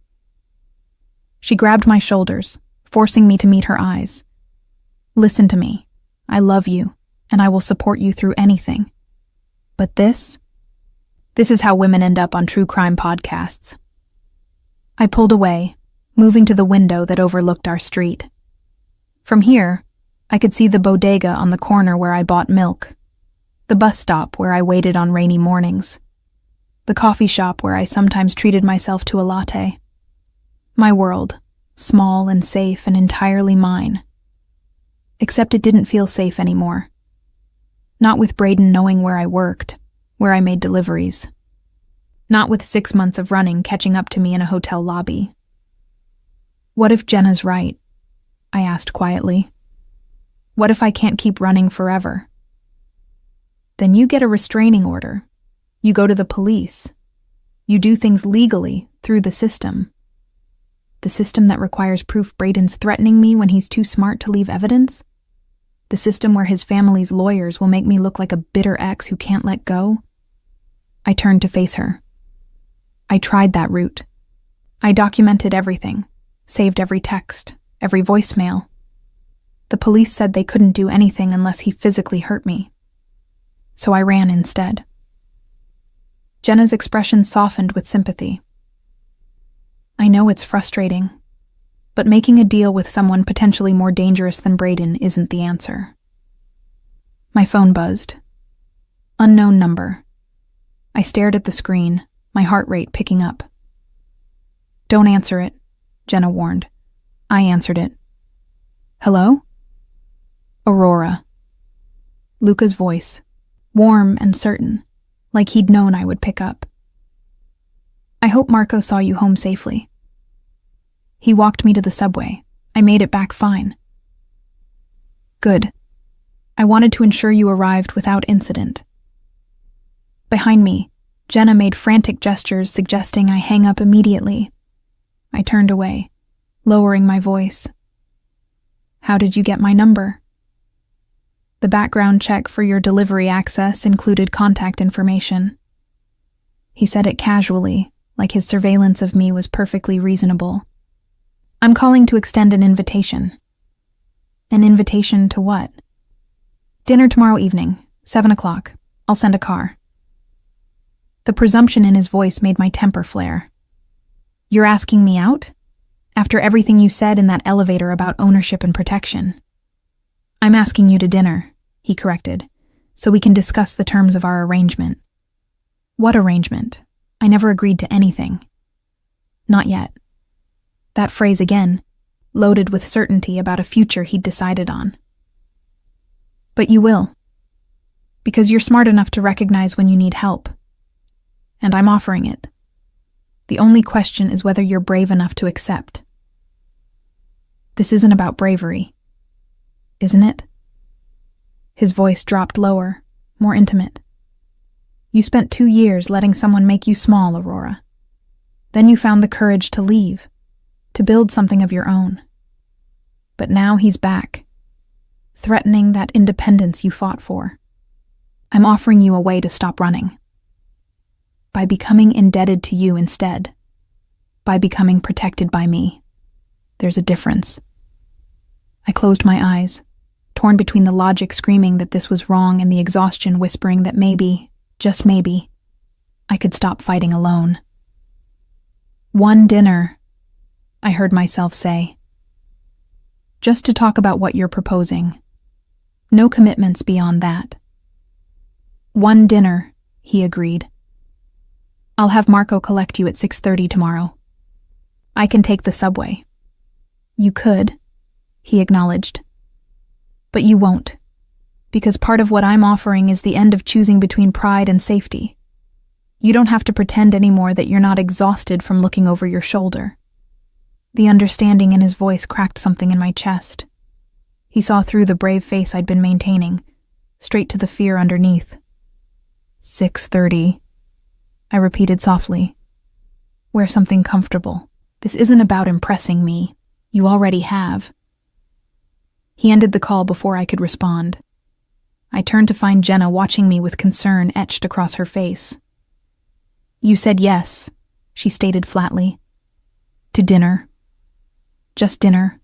She grabbed my shoulders, forcing me to meet her eyes. "Listen to me. I love you, and I will support you through anything. But this is how women end up on true crime podcasts." I pulled away, moving to the window that overlooked our street. From here, I could see the bodega on the corner where I bought milk, the bus stop where I waited on rainy mornings, the coffee shop where I sometimes treated myself to a latte. My world, small and safe and entirely mine. Except it didn't feel safe anymore. Not with Braden knowing where I worked, where I made deliveries. Not with 6 months of running catching up to me in a hotel lobby. What if Jenna's right? I asked quietly. What if I can't keep running forever? Then you get a restraining order. You go to the police. You do things legally through the system. The system that requires proof Braden's threatening me when he's too smart to leave evidence? The system where his family's lawyers will make me look like a bitter ex who can't let go? I turned to face her. I tried that route. I documented everything, saved every text, every voicemail. The police said they couldn't do anything unless he physically hurt me. So I ran instead. Jenna's expression softened with sympathy. I know it's frustrating, but making a deal with someone potentially more dangerous than Braden isn't the answer. My phone buzzed. Unknown number. I stared at the screen, my heart rate picking up. Don't answer it, Jenna warned. I answered it. Hello? Aurora. Luca's voice, warm and certain, like he'd known I would pick up. I hope Marco saw you home safely. He walked me to the subway. I made it back fine. Good. I wanted to ensure you arrived without incident. Behind me, Jenna made frantic gestures suggesting I hang up immediately. I turned away, lowering my voice. How did you get my number? The background check for your delivery access included contact information. He said it casually, like his surveillance of me was perfectly reasonable. I'm calling to extend an invitation. An invitation to what? Dinner tomorrow evening, 7 o'clock. I'll send a car. The presumption in his voice made my temper flare. You're asking me out? After everything you said in that elevator about ownership and protection. I'm asking you to dinner, he corrected, so we can discuss the terms of our arrangement. What arrangement? I never agreed to anything. Not yet. That phrase again, loaded with certainty about a future he'd decided on. But you will. Because you're smart enough to recognize when you need help. And I'm offering it. The only question is whether you're brave enough to accept. This isn't about bravery, isn't it? His voice dropped lower, more intimate. You spent 2 years letting someone make you small, Aurora. Then you found the courage to leave, to build something of your own. But now he's back, threatening that independence you fought for. I'm offering you a way to stop running. By becoming indebted to you instead. By becoming protected by me. There's a difference. I closed my eyes, torn between the logic screaming that this was wrong and the exhaustion whispering that maybe, just maybe, I could stop fighting alone. One dinner, I heard myself say. Just to talk about what you're proposing. No commitments beyond that. One dinner, he agreed. I'll have Marco collect you at 6:30 tomorrow. I can take the subway. You could, he acknowledged. But you won't, because part of what I'm offering is the end of choosing between pride and safety. You don't have to pretend anymore that you're not exhausted from looking over your shoulder. The understanding in his voice cracked something in my chest. He saw through the brave face I'd been maintaining, straight to the fear underneath. 6:30, I repeated softly. Wear something comfortable. This isn't about impressing me. You already have. He ended the call before I could respond. I turned to find Jenna watching me with concern etched across her face. You said yes, she stated flatly. To dinner. Just dinner.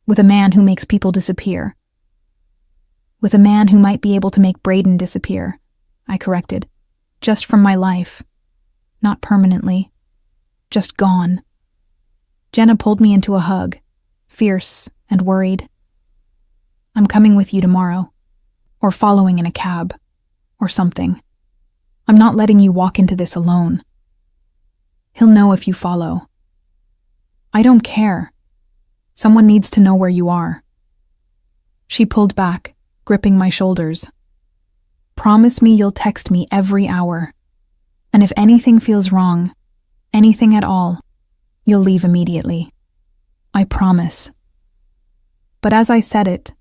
With a man who makes people disappear. With a man who might be able to make Braden disappear, I corrected. Just from my life. Not permanently. Just gone. Jenna pulled me into a hug, fierce and worried. I'm coming with you tomorrow, or following in a cab, or something. I'm not letting you walk into this alone. He'll know if you follow. I don't care. Someone needs to know where you are. She pulled back, gripping my shoulders. Promise me you'll text me every hour. And if anything feels wrong, anything at all, you'll leave immediately. I promise. But as I said it,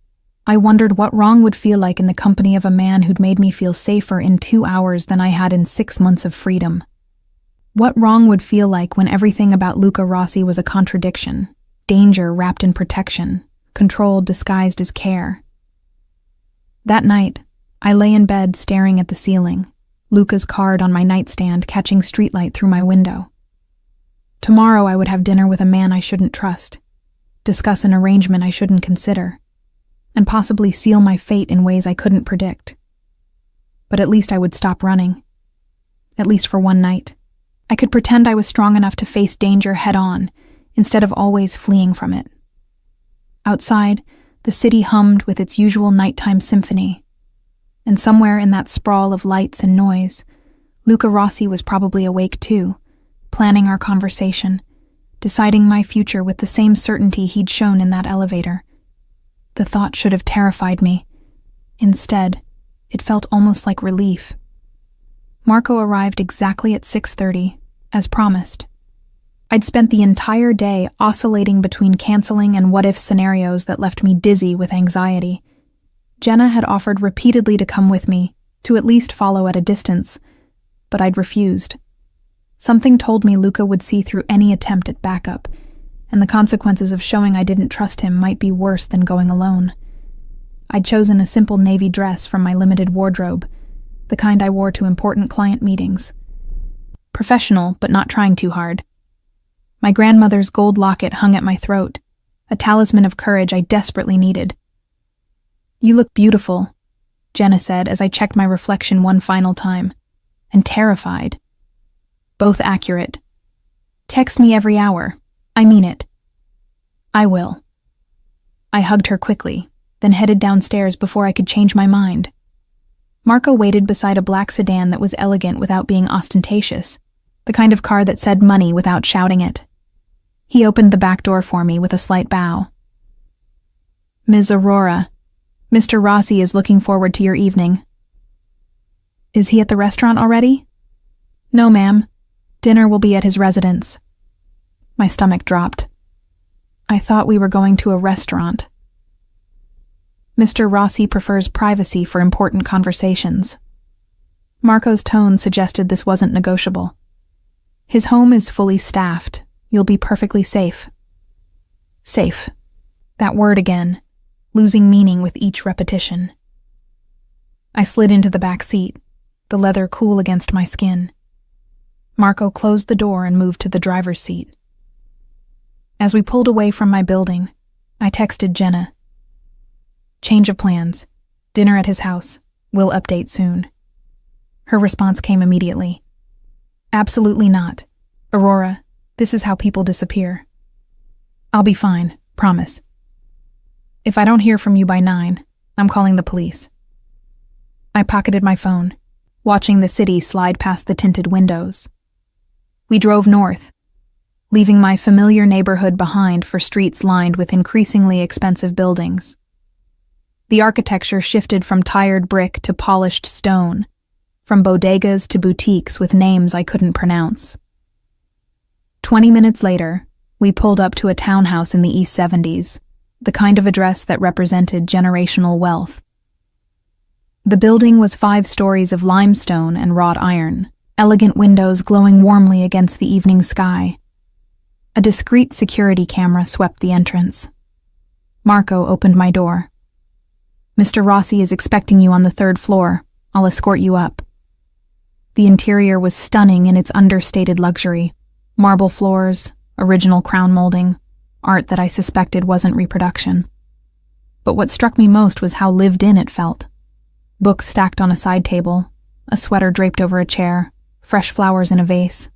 I wondered what wrong would feel like in the company of a man who'd made me feel safer in 2 hours than I had in 6 months of freedom. What wrong would feel like when everything about Luca Rossi was a contradiction, danger wrapped in protection, control disguised as care. That night, I lay in bed staring at the ceiling, Luca's card on my nightstand catching streetlight through my window. Tomorrow I would have dinner with a man I shouldn't trust, discuss an arrangement I shouldn't consider, and possibly seal my fate in ways I couldn't predict. But at least I would stop running. At least for one night. I could pretend I was strong enough to face danger head-on, instead of always fleeing from it. Outside, the city hummed with its usual nighttime symphony, and somewhere in that sprawl of lights and noise, Luca Rossi was probably awake too, planning our conversation, deciding my future with the same certainty he'd shown in that elevator. The thought should have terrified me. Instead, it felt almost like relief. Marco arrived exactly at 6:30, as promised. I'd spent the entire day oscillating between canceling and what-if scenarios that left me dizzy with anxiety. Jenna had offered repeatedly to come with me, to at least follow at a distance, but I'd refused. Something told me Luca would see through any attempt at backup, and the consequences of showing I didn't trust him might be worse than going alone. I'd chosen a simple navy dress from my limited wardrobe, the kind I wore to important client meetings. Professional, but not trying too hard. My grandmother's gold locket hung at my throat, a talisman of courage I desperately needed. You look beautiful, Jenna said as I checked my reflection one final time, and terrified. Both accurate. Text me every hour. I mean it. I will. I hugged her quickly, then headed downstairs before I could change my mind. Marco waited beside a black sedan that was elegant without being ostentatious, the kind of car that said money without shouting it. He opened the back door for me with a slight bow. Ms. Aurora, Mr. Rossi is looking forward to your evening. Is he at the restaurant already? No, ma'am. Dinner will be at his residence. My stomach dropped. I thought we were going to a restaurant. Mr. Rossi prefers privacy for important conversations. Marco's tone suggested this wasn't negotiable. His home is fully staffed. You'll be perfectly safe. Safe. That word again, losing meaning with each repetition. I slid into the back seat, the leather cool against my skin. Marco closed the door and moved to the driver's seat. As we pulled away from my building, I texted Jenna. Change of plans. Dinner at his house. We'll update soon. Her response came immediately. Absolutely not. Aurora, this is how people disappear. I'll be fine, promise. If I don't hear from you by 9, I'm calling the police. I pocketed my phone, watching the city slide past the tinted windows. We drove north, leaving my familiar neighborhood behind for streets lined with increasingly expensive buildings. The architecture shifted from tired brick to polished stone, from bodegas to boutiques with names I couldn't pronounce. 20 minutes later, we pulled up to a townhouse in the East 70s, the kind of address that represented generational wealth. The building was 5 stories of limestone and wrought iron, elegant windows glowing warmly against the evening sky. A discreet security camera swept the entrance. Marco opened my door. Mr. Rossi is expecting you on the 3rd floor. I'll escort you up. The interior was stunning in its understated luxury. Marble floors, original crown molding, art that I suspected wasn't reproduction. But what struck me most was how lived in it felt. Books stacked on a side table, a sweater draped over a chair, fresh flowers in a vase.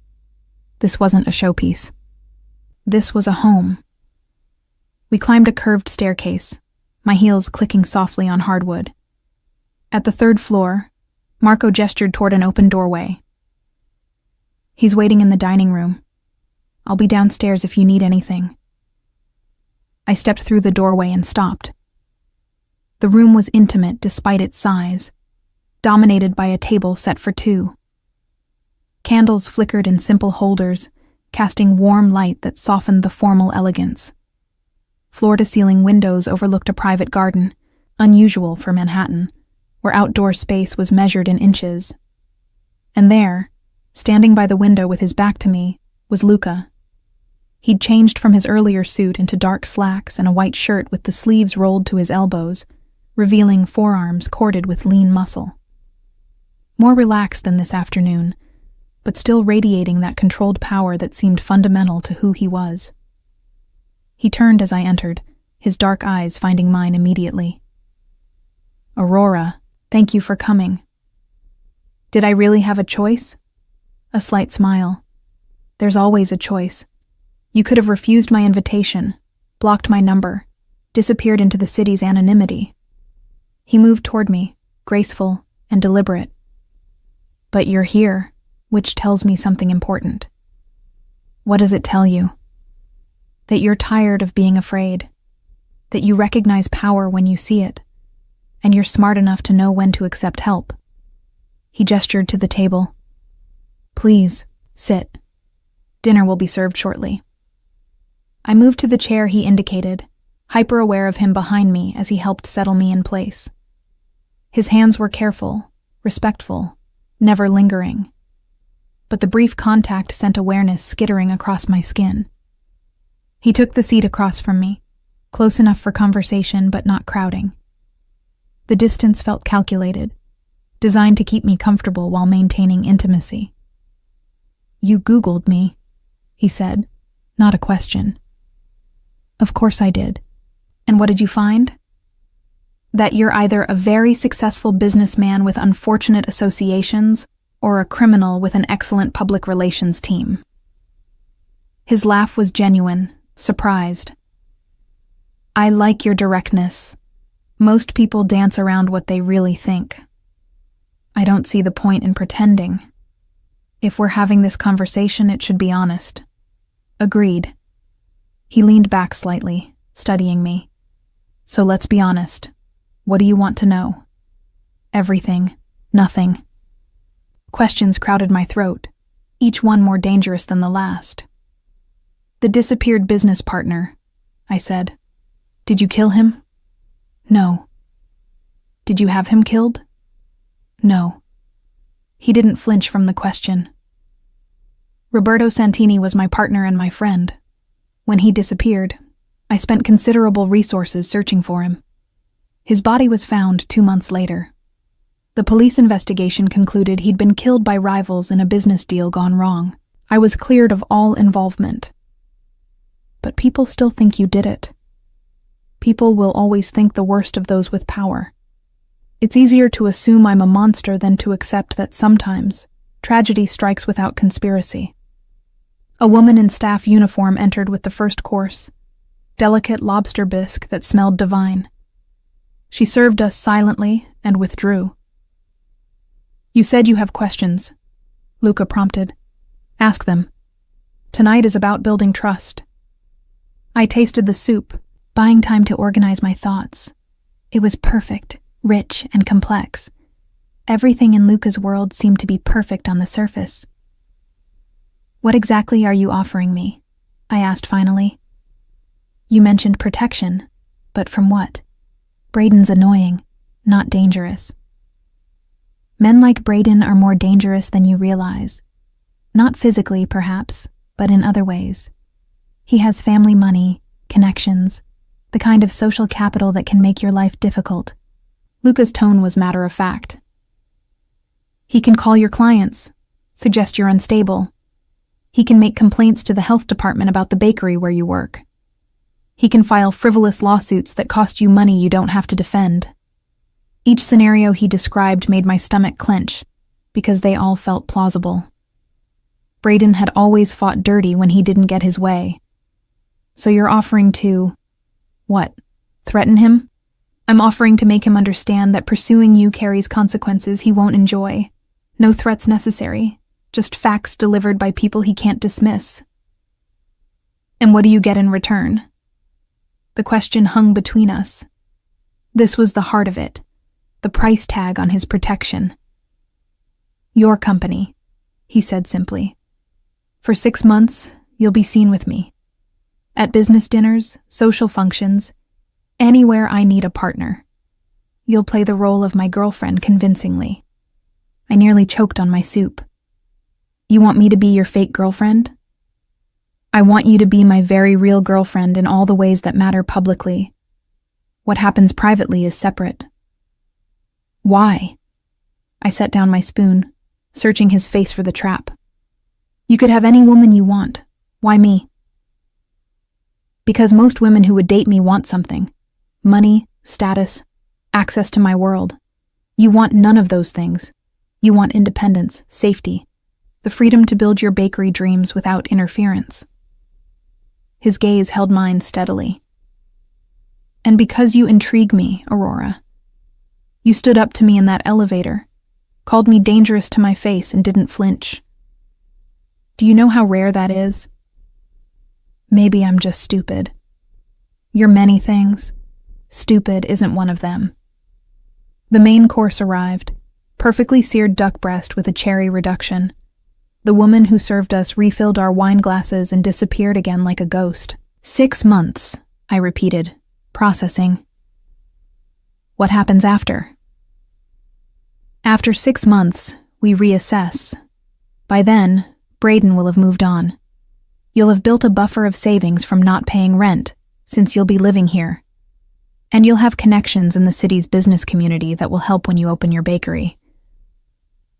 This wasn't a showpiece. This was a home. We climbed a curved staircase, my heels clicking softly on hardwood. At the third floor, Marco gestured toward an open doorway. "He's waiting in the dining room. I'll be downstairs if you need anything." I stepped through the doorway and stopped. The room was intimate despite its size, dominated by a table set for two. Candles flickered in simple holders, casting warm light that softened the formal elegance. Floor-to-ceiling windows overlooked a private garden, unusual for Manhattan, where outdoor space was measured in inches. And there, standing by the window with his back to me, was Luca. He'd changed from his earlier suit into dark slacks and a white shirt with the sleeves rolled to his elbows, revealing forearms corded with lean muscle. More relaxed than this afternoon, but still radiating that controlled power that seemed fundamental to who he was. He turned as I entered, his dark eyes finding mine immediately. "Aurora, thank you for coming." Did I really have a choice? A slight smile. There's always a choice. You could have refused my invitation, blocked my number, disappeared into the city's anonymity. He moved toward me, graceful and deliberate. But you're here, which tells me something important. What does it tell you? That you're tired of being afraid, that you recognize power when you see it, and you're smart enough to know when to accept help. He gestured to the table. "Please, sit. Dinner will be served shortly." I moved to the chair he indicated, hyper-aware of him behind me as he helped settle me in place. His hands were careful, respectful, never lingering. But the brief contact sent awareness skittering across my skin. He took the seat across from me, close enough for conversation but not crowding. The distance felt calculated, designed to keep me comfortable while maintaining intimacy. "You Googled me," he said, not a question. "Of course I did. And what did you find?" "That you're either a very successful businessman with unfortunate associations or a criminal with an excellent public relations team." His laugh was genuine, surprised. "I like your directness. Most people dance around what they really think. I don't see the point in pretending. If we're having this conversation, it should be honest." "Agreed." He leaned back slightly, studying me. "So let's be honest. What do you want to know?" "Everything. Nothing." Questions crowded my throat, each one more dangerous than the last. "The disappeared business partner," I said. "Did you kill him?" "No." "Did you have him killed?" "No." He didn't flinch from the question. "Roberto Santini was my partner and my friend. When he disappeared, I spent considerable resources searching for him. His body was found 2 months later. The police investigation concluded he'd been killed by rivals in a business deal gone wrong. I was cleared of all involvement. But people still think you did it. People will always think the worst of those with power. It's easier to assume I'm a monster than to accept that sometimes tragedy strikes without conspiracy." A woman in staff uniform entered with the first course, delicate lobster bisque that smelled divine. She served us silently and withdrew. "You said you have questions," Luca prompted. "Ask them. Tonight is about building trust." I tasted the soup, buying time to organize my thoughts. It was perfect, rich, and complex. Everything in Luca's world seemed to be perfect on the surface. "What exactly are you offering me?" I asked finally. "You mentioned protection, but from what? Braden's annoying, not dangerous." "Men like Braden are more dangerous than you realize. Not physically, perhaps, but in other ways. He has family money, connections, the kind of social capital that can make your life difficult." Luca's tone was matter-of-fact. "He can call your clients, suggest you're unstable. He can make complaints to the health department about the bakery where you work. He can file frivolous lawsuits that cost you money you don't have to defend." Each scenario he described made my stomach clench, because they all felt plausible. Braden had always fought dirty when he didn't get his way, So you're offering to, what, threaten him? I'm offering to make him understand that pursuing you carries consequences he won't enjoy. No threats necessary, just facts delivered by people he can't dismiss. And what do you get in return? The question hung between us. This was the heart of it, the price tag on his protection. Your company, he said simply. For 6 months, you'll be seen with me. At business dinners, social functions, anywhere I need a partner. You'll play the role of my girlfriend convincingly. I nearly choked on my soup. You want me to be your fake girlfriend? I want you to be my very real girlfriend in all the ways that matter publicly. What happens privately is separate. Why? I set down my spoon, searching his face for the trap. You could have any woman you want. Why me? Because most women who would date me want something. Money, status, access to my world. You want none of those things. You want independence, safety, the freedom to build your bakery dreams without interference. His gaze held mine steadily. And because you intrigue me, Aurora. You stood up to me in that elevator, called me dangerous to my face and didn't flinch. Do you know how rare that is? Maybe I'm just stupid. You're many things. Stupid isn't one of them. The main course arrived, perfectly seared duck breast with a cherry reduction. The woman who served us refilled our wine glasses and disappeared again like a ghost. 6 months, I repeated, processing. What happens after? After 6 months, we reassess. By then, Braden will have moved on. You'll have built a buffer of savings from not paying rent, since you'll be living here. And you'll have connections in the city's business community that will help when you open your bakery.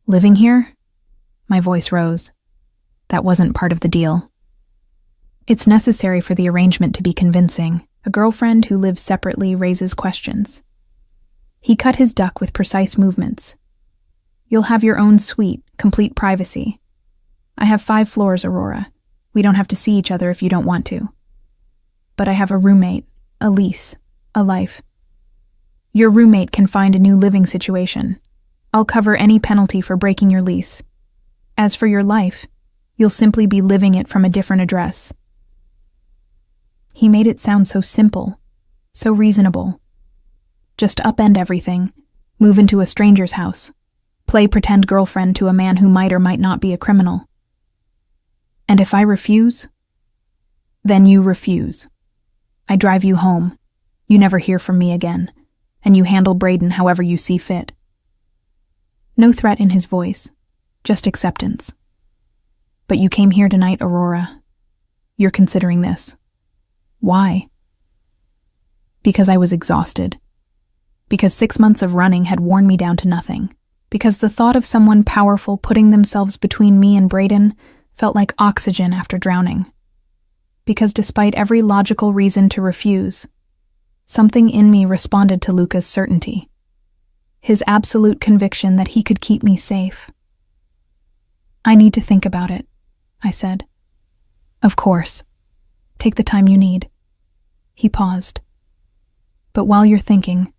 Living here? My voice rose. That wasn't part of the deal. It's necessary for the arrangement to be convincing. A girlfriend who lives separately raises questions. He cut his duck with precise movements. You'll have your own suite, complete privacy. I have 5 floors, Aurora. We don't have to see each other if you don't want to. But I have a roommate, a lease, a life. Your roommate can find a new living situation. I'll cover any penalty for breaking your lease. As for your life, you'll simply be living it from a different address. He made it sound so simple, so reasonable. Just upend everything, move into a stranger's house, play pretend girlfriend to a man who might or might not be a criminal. And if I refuse? Then you refuse. I drive you home. You never hear from me again, and you handle Braden however you see fit. No threat in his voice, just acceptance. But you came here tonight, Aurora. You're considering this. Why? Because I was exhausted. Because 6 months of running had worn me down to nothing. Because the thought of someone powerful putting themselves between me and Braden felt like oxygen after drowning. Because despite every logical reason to refuse, something in me responded to Luca's certainty. His absolute conviction that he could keep me safe. I need to think about it, I said. Of course. Take the time you need. He paused. But while you're thinking,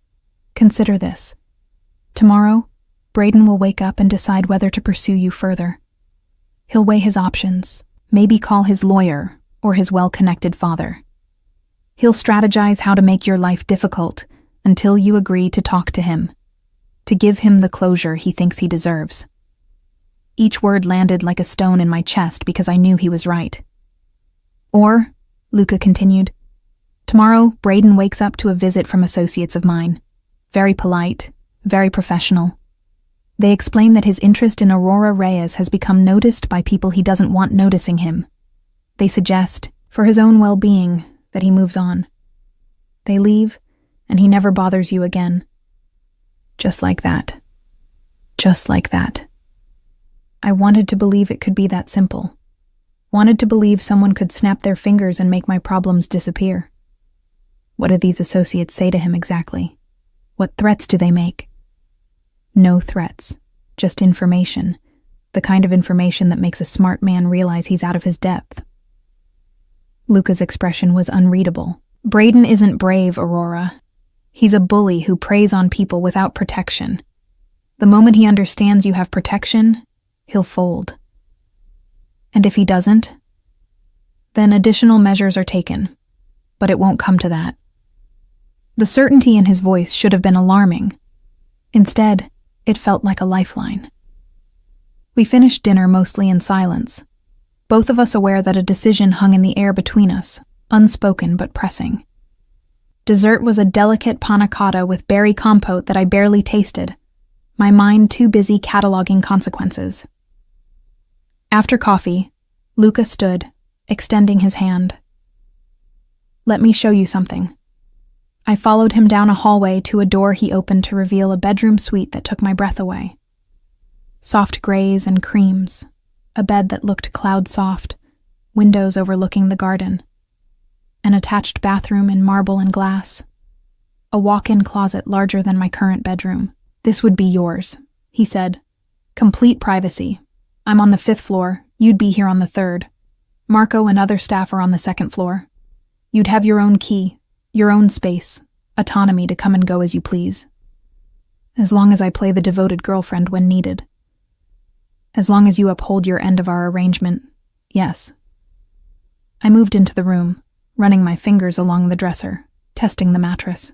consider this. Tomorrow, Braden will wake up and decide whether to pursue you further. He'll weigh his options, maybe call his lawyer or his well-connected father. He'll strategize how to make your life difficult until you agree to talk to him, to give him the closure he thinks he deserves. Each word landed like a stone in my chest because I knew he was right. Or, Luca continued, tomorrow Braden wakes up to a visit from associates of mine. Very polite, very professional. They explain that his interest in Aurora Reyes has become noticed by people he doesn't want noticing him. They suggest, for his own well-being, that he moves on. They leave, and he never bothers you again. Just like that. Just like that. I wanted to believe it could be that simple. Wanted to believe someone could snap their fingers and make my problems disappear. What do these associates say to him exactly? What threats do they make? No threats, just information. The kind of information that makes a smart man realize he's out of his depth. Luca's expression was unreadable. Braden isn't brave, Aurora. He's a bully who preys on people without protection. The moment he understands you have protection, he'll fold. And if he doesn't, then additional measures are taken, but it won't come to that. The certainty in his voice should have been alarming. Instead, it felt like a lifeline. We finished dinner mostly in silence, both of us aware that a decision hung in the air between us, unspoken but pressing. Dessert was a delicate panna cotta with berry compote that I barely tasted, my mind too busy cataloging consequences. After coffee, Luca stood, extending his hand. "Let me show you something." I followed him down a hallway to a door he opened to reveal a bedroom suite that took my breath away. Soft grays and creams, a bed that looked cloud-soft, windows overlooking the garden, an attached bathroom in marble and glass, a walk-in closet larger than my current bedroom. "This would be yours," he said. "Complete privacy. I'm on the 5th floor, you'd be here on the 3rd. Marco and other staff are on the 2nd floor. You'd have your own key, your own space, autonomy to come and go as you please. As long as I play the devoted girlfriend when needed. As long as you uphold your end of our arrangement, yes." I moved into the room, running my fingers along the dresser, testing the mattress.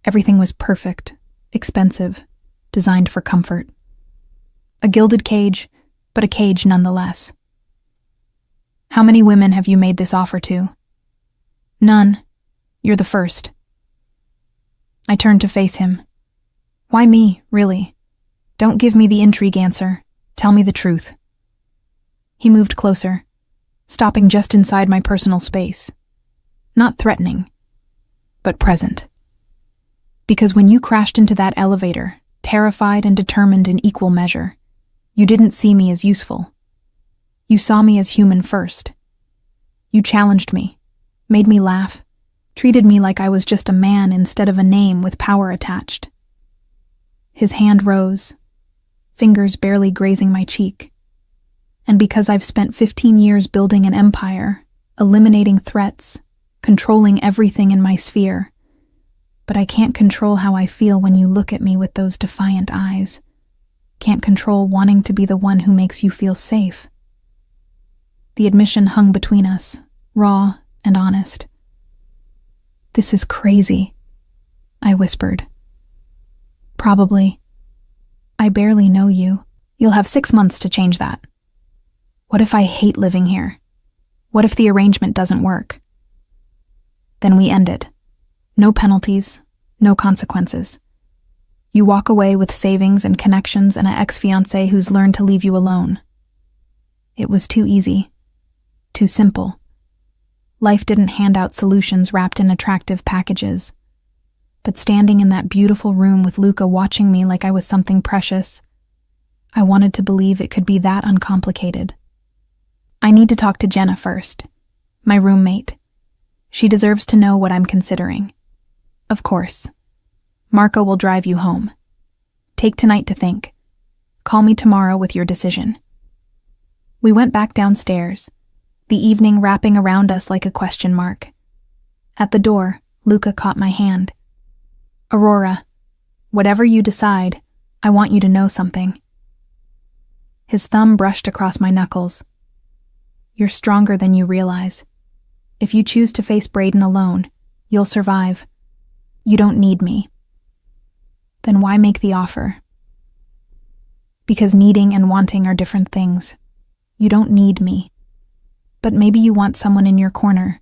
Everything was perfect, expensive, designed for comfort. A gilded cage, but a cage nonetheless. "How many women have you made this offer to?" "None. You're the first." I turned to face him. "Why me, really? Don't give me the intrigue answer. Tell me the truth." He moved closer, stopping just inside my personal space. Not threatening, but present. Because when you crashed into that elevator, terrified and determined in equal measure, you didn't see me as useful. You saw me as human first. You challenged me, made me laugh, treated me like I was just a man instead of a name with power attached. His hand rose, fingers barely grazing my cheek. And because I've spent 15 years building an empire, eliminating threats, controlling everything in my sphere, but I can't control how I feel when you look at me with those defiant eyes. Can't control wanting to be the one who makes you feel safe. The admission hung between us, raw and honest. "This is crazy," I whispered. "Probably. I barely know you. You'll have 6 months to change that. What if I hate living here? What if the arrangement doesn't work?" Then we end it. No penalties, no consequences. You walk away with savings and connections and an ex-fiancé who's learned to leave you alone. It was too easy. Too simple. Life didn't hand out solutions wrapped in attractive packages. But standing in that beautiful room with Luca watching me like I was something precious, I wanted to believe it could be that uncomplicated. I need to talk to Jenna first, my roommate. She deserves to know what I'm considering. Of course. Marco will drive you home. Take tonight to think. Call me tomorrow with your decision. We went back downstairs, the evening wrapping around us like a question mark. At the door, Luca caught my hand. "Aurora, whatever you decide, I want you to know something." His thumb brushed across my knuckles. "You're stronger than you realize. If you choose to face Braden alone, you'll survive. You don't need me." Then why make the offer? Because needing and wanting are different things. You don't need me. But maybe you want someone in your corner,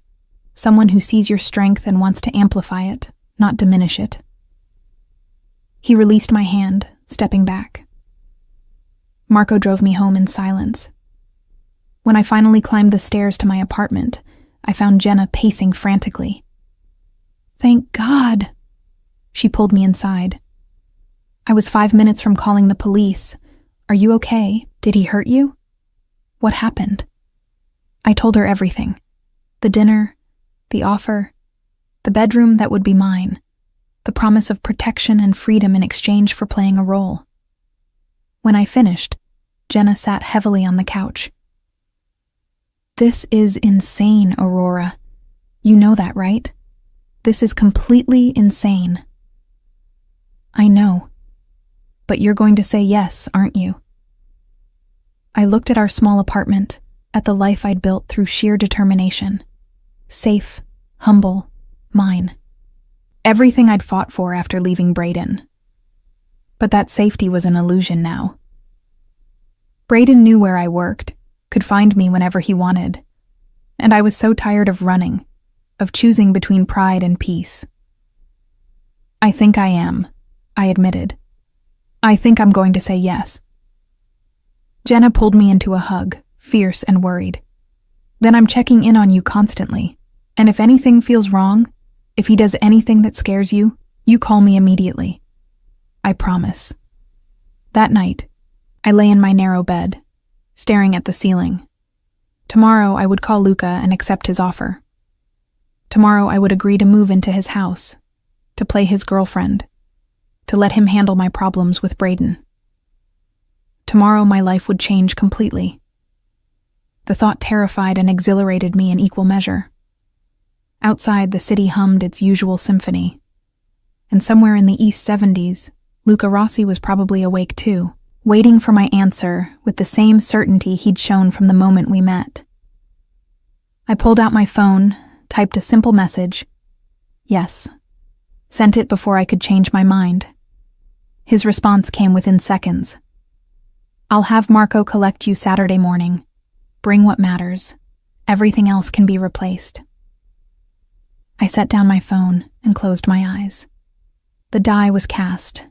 someone who sees your strength and wants to amplify it, not diminish it. He released my hand, stepping back. Marco drove me home in silence. When I finally climbed the stairs to my apartment, I found Jenna pacing frantically. "Thank God!" She pulled me inside. "I was 5 minutes from calling the police. Are you okay? Did he hurt you? What happened?" I told her everything. The dinner, the offer, the bedroom that would be mine, the promise of protection and freedom in exchange for playing a role. When I finished, Jenna sat heavily on the couch. This is insane, Aurora. You know that, right? This is completely insane. I know. But you're going to say yes, aren't you? I looked at our small apartment, at the life I'd built through sheer determination. Safe, humble, mine. Everything I'd fought for after leaving Braden. But that safety was an illusion now. Braden knew where I worked, could find me whenever he wanted. And I was so tired of running, of choosing between pride and peace. I think I am, I admitted. I think I'm going to say yes. Jenna pulled me into a hug, fierce and worried. Then I'm checking in on you constantly, and if anything feels wrong, if he does anything that scares you, you call me immediately. I promise. That night, I lay in my narrow bed, staring at the ceiling. Tomorrow I would call Luca and accept his offer. Tomorrow I would agree to move into his house, to play his girlfriend, to let him handle my problems with Braden. Tomorrow my life would change completely. The thought terrified and exhilarated me in equal measure. Outside, the city hummed its usual symphony. And somewhere in the East 70s, Luca Rossi was probably awake too, waiting for my answer with the same certainty he'd shown from the moment we met. I pulled out my phone, typed a simple message. Yes. Sent it before I could change my mind. His response came within seconds. I'll have Marco collect you Saturday morning. Bring what matters. Everything else can be replaced. I set down my phone and closed my eyes. The die was cast.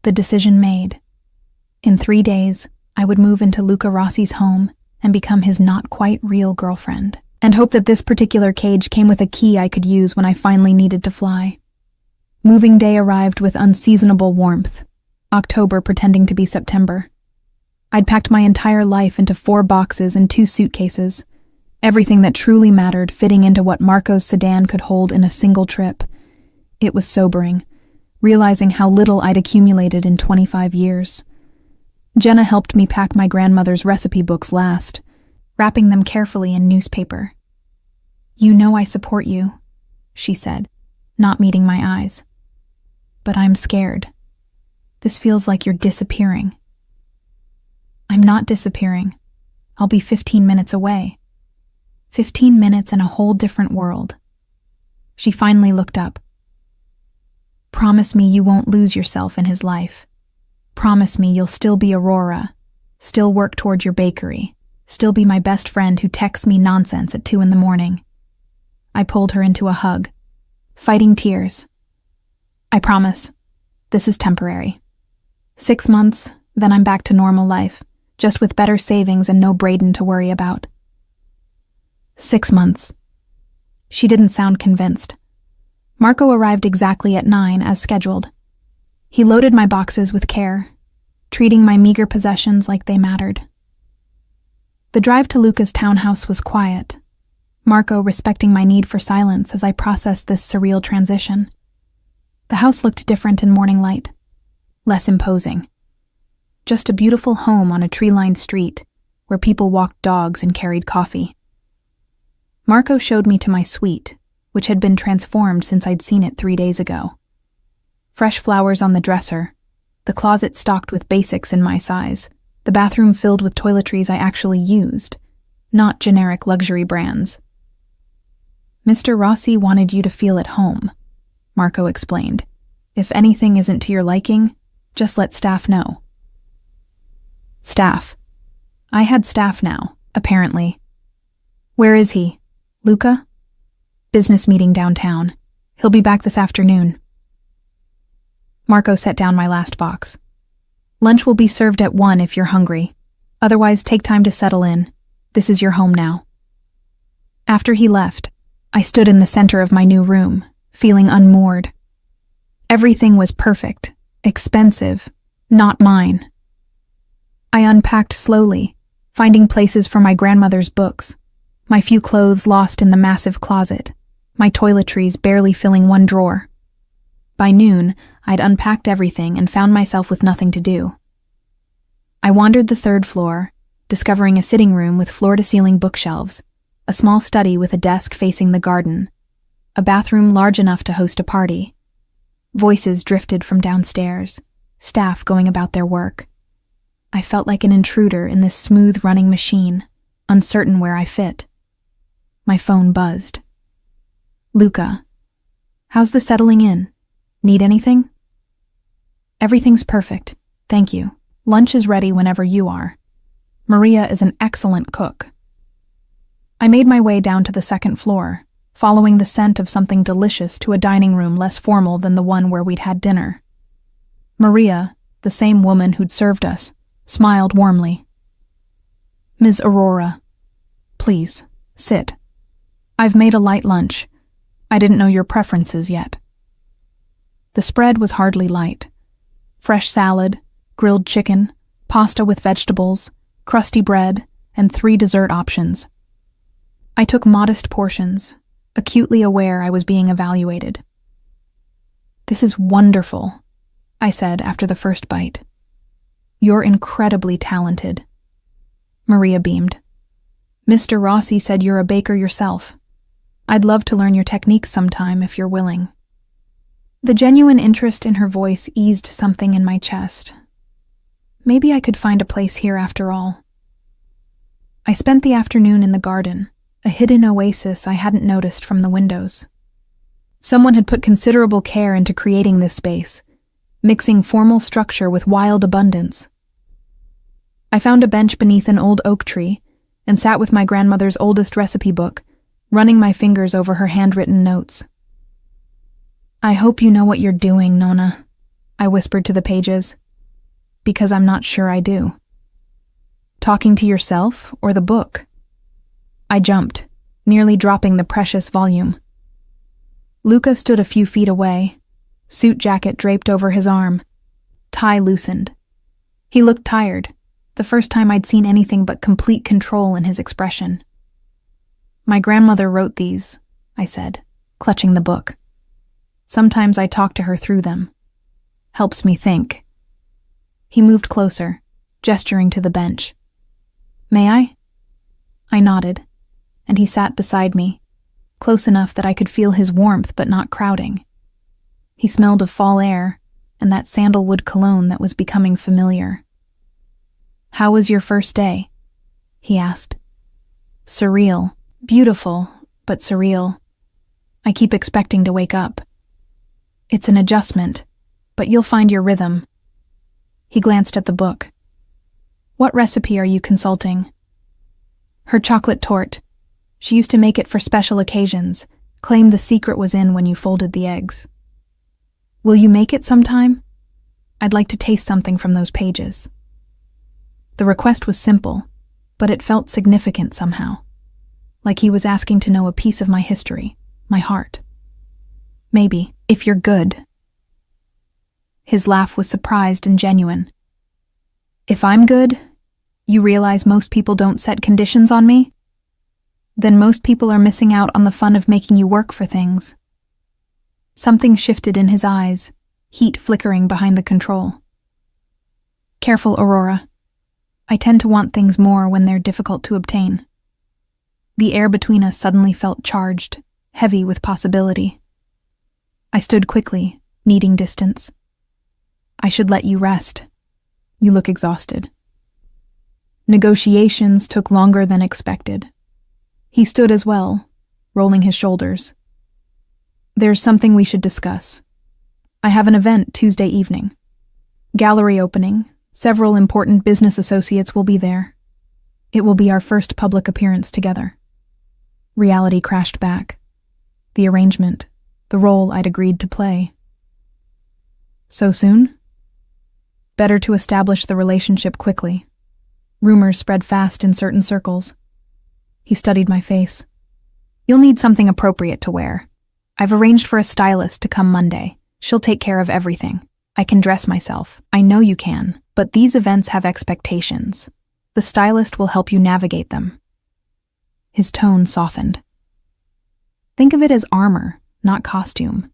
The decision made. In 3 days, I would move into Luca Rossi's home and become his not-quite-real girlfriend, and hope that this particular cage came with a key I could use when I finally needed to fly. Moving day arrived with unseasonable warmth, October pretending to be September. I'd packed my entire life into 4 boxes and 2 suitcases, everything that truly mattered fitting into what Marco's sedan could hold in a single trip. It was sobering, realizing how little I'd accumulated in 25 years. Jenna helped me pack my grandmother's recipe books last, wrapping them carefully in newspaper. You know I support you, she said, not meeting my eyes. But I'm scared. This feels like you're disappearing. I'm not disappearing. I'll be 15 minutes away. 15 minutes in a whole different world. She finally looked up. Promise me you won't lose yourself in his life. Promise me you'll still be Aurora, still work toward your bakery, still be my best friend who texts me nonsense at 2 a.m. I pulled her into a hug, fighting tears. I promise. This is temporary. 6 months, then I'm back to normal life, just with better savings and no Braden to worry about. 6 months. She didn't sound convinced. Marco arrived exactly at 9 as scheduled. He loaded my boxes with care, treating my meager possessions like they mattered. The drive to Luca's townhouse was quiet, Marco respecting my need for silence as I processed this surreal transition. The house looked different in morning light, less imposing. Just a beautiful home on a tree-lined street where people walked dogs and carried coffee. Marco showed me to my suite, which had been transformed since I'd seen it 3 days ago. Fresh flowers on the dresser, the closet stocked with basics in my size, the bathroom filled with toiletries I actually used, not generic luxury brands. Mr. Rossi wanted you to feel at home, Marco explained. If anything isn't to your liking, just let staff know. Staff. I had staff now, apparently. Where is he? Luca? Business meeting downtown. He'll be back this afternoon. Marco set down my last box. Lunch will be served at 1 if you're hungry. Otherwise, take time to settle in. This is your home now. After he left, I stood in the center of my new room, feeling unmoored. Everything was perfect, expensive, not mine. I unpacked slowly, finding places for my grandmother's books, my few clothes lost in the massive closet, my toiletries barely filling one drawer. By noon, I'd unpacked everything and found myself with nothing to do. I wandered the 3rd floor, discovering a sitting room with floor-to-ceiling bookshelves, a small study with a desk facing the garden, a bathroom large enough to host a party. Voices drifted from downstairs, staff going about their work. I felt like an intruder in this smooth-running machine, uncertain where I fit. My phone buzzed. Luca, how's the settling in? Need anything? Everything's perfect, thank you. Lunch is ready whenever you are. Maria is an excellent cook. I made my way down to the second floor, following the scent of something delicious to a dining room less formal than the one where we'd had dinner. Maria, the same woman who'd served us, smiled warmly. Ms. Aurora, please, sit. I've made a light lunch. I didn't know your preferences yet. The spread was hardly light. Fresh salad, grilled chicken, pasta with vegetables, crusty bread, and 3 dessert options. I took modest portions, acutely aware I was being evaluated. This is wonderful, I said after the first bite. You're incredibly talented. Maria beamed. Mr. Rossi said you're a baker yourself. I'd love to learn your techniques sometime if you're willing. The genuine interest in her voice eased something in my chest. Maybe I could find a place here after all. I spent the afternoon in the garden, a hidden oasis I hadn't noticed from the windows. Someone had put considerable care into creating this space, mixing formal structure with wild abundance. I found a bench beneath an old oak tree and sat with my grandmother's oldest recipe book, running my fingers over her handwritten notes. I hope you know what you're doing, Nona, I whispered to the pages, because I'm not sure I do. Talking to yourself or the book? I jumped, nearly dropping the precious volume. Luca stood a few feet away, suit jacket draped over his arm, tie loosened. He looked tired, the first time I'd seen anything but complete control in his expression. My grandmother wrote these, I said, clutching the book. Sometimes I talk to her through them. Helps me think. He moved closer, gesturing to the bench. May I? I nodded, and he sat beside me, close enough that I could feel his warmth but not crowding. He smelled of fall air and that sandalwood cologne that was becoming familiar. How was your first day? He asked. Surreal. Beautiful, but surreal. I keep expecting to wake up. It's an adjustment, but you'll find your rhythm. He glanced at the book. What recipe are you consulting? Her chocolate torte. She used to make it for special occasions, claimed the secret was in when you folded the eggs. Will you make it sometime? I'd like to taste something from those pages. The request was simple, but it felt significant somehow, like he was asking to know a piece of my history, my heart. Maybe, if you're good. His laugh was surprised and genuine. If I'm good, you realize most people don't set conditions on me? Then most people are missing out on the fun of making you work for things. Something shifted in his eyes, heat flickering behind the control. Careful, Aurora. I tend to want things more when they're difficult to obtain. The air between us suddenly felt charged, heavy with possibility. I stood quickly, needing distance. I should let you rest. You look exhausted. Negotiations took longer than expected. He stood as well, rolling his shoulders. There's something we should discuss. I have an event Tuesday evening. Gallery opening. Several important business associates will be there. It will be our first public appearance together. Reality crashed back. The arrangement, the role I'd agreed to play. So soon? Better to establish the relationship quickly. Rumors spread fast in certain circles. He studied my face. You'll need something appropriate to wear. I've arranged for a stylist to come Monday. She'll take care of everything. I can dress myself. I know you can, but these events have expectations. The stylist will help you navigate them. His tone softened. Think of it as armor, not costume.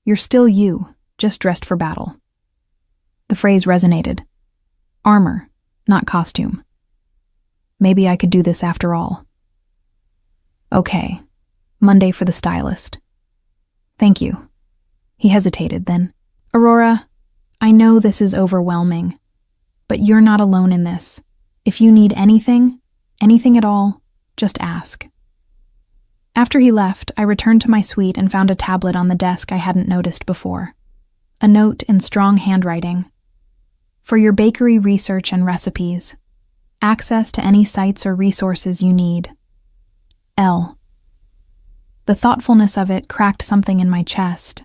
You're still you, just dressed for battle. The phrase resonated. Armor, not costume. Maybe I could do this after all. Okay, Monday for the stylist. Thank you. He hesitated then. Aurora, I know this is overwhelming, but you're not alone in this. If you need anything at all, just ask. After he left, I returned to my suite and found a tablet on the desk I hadn't noticed before. A note in strong handwriting. For your bakery research and recipes, access to any sites or resources you need. L. The thoughtfulness of it cracked something in my chest.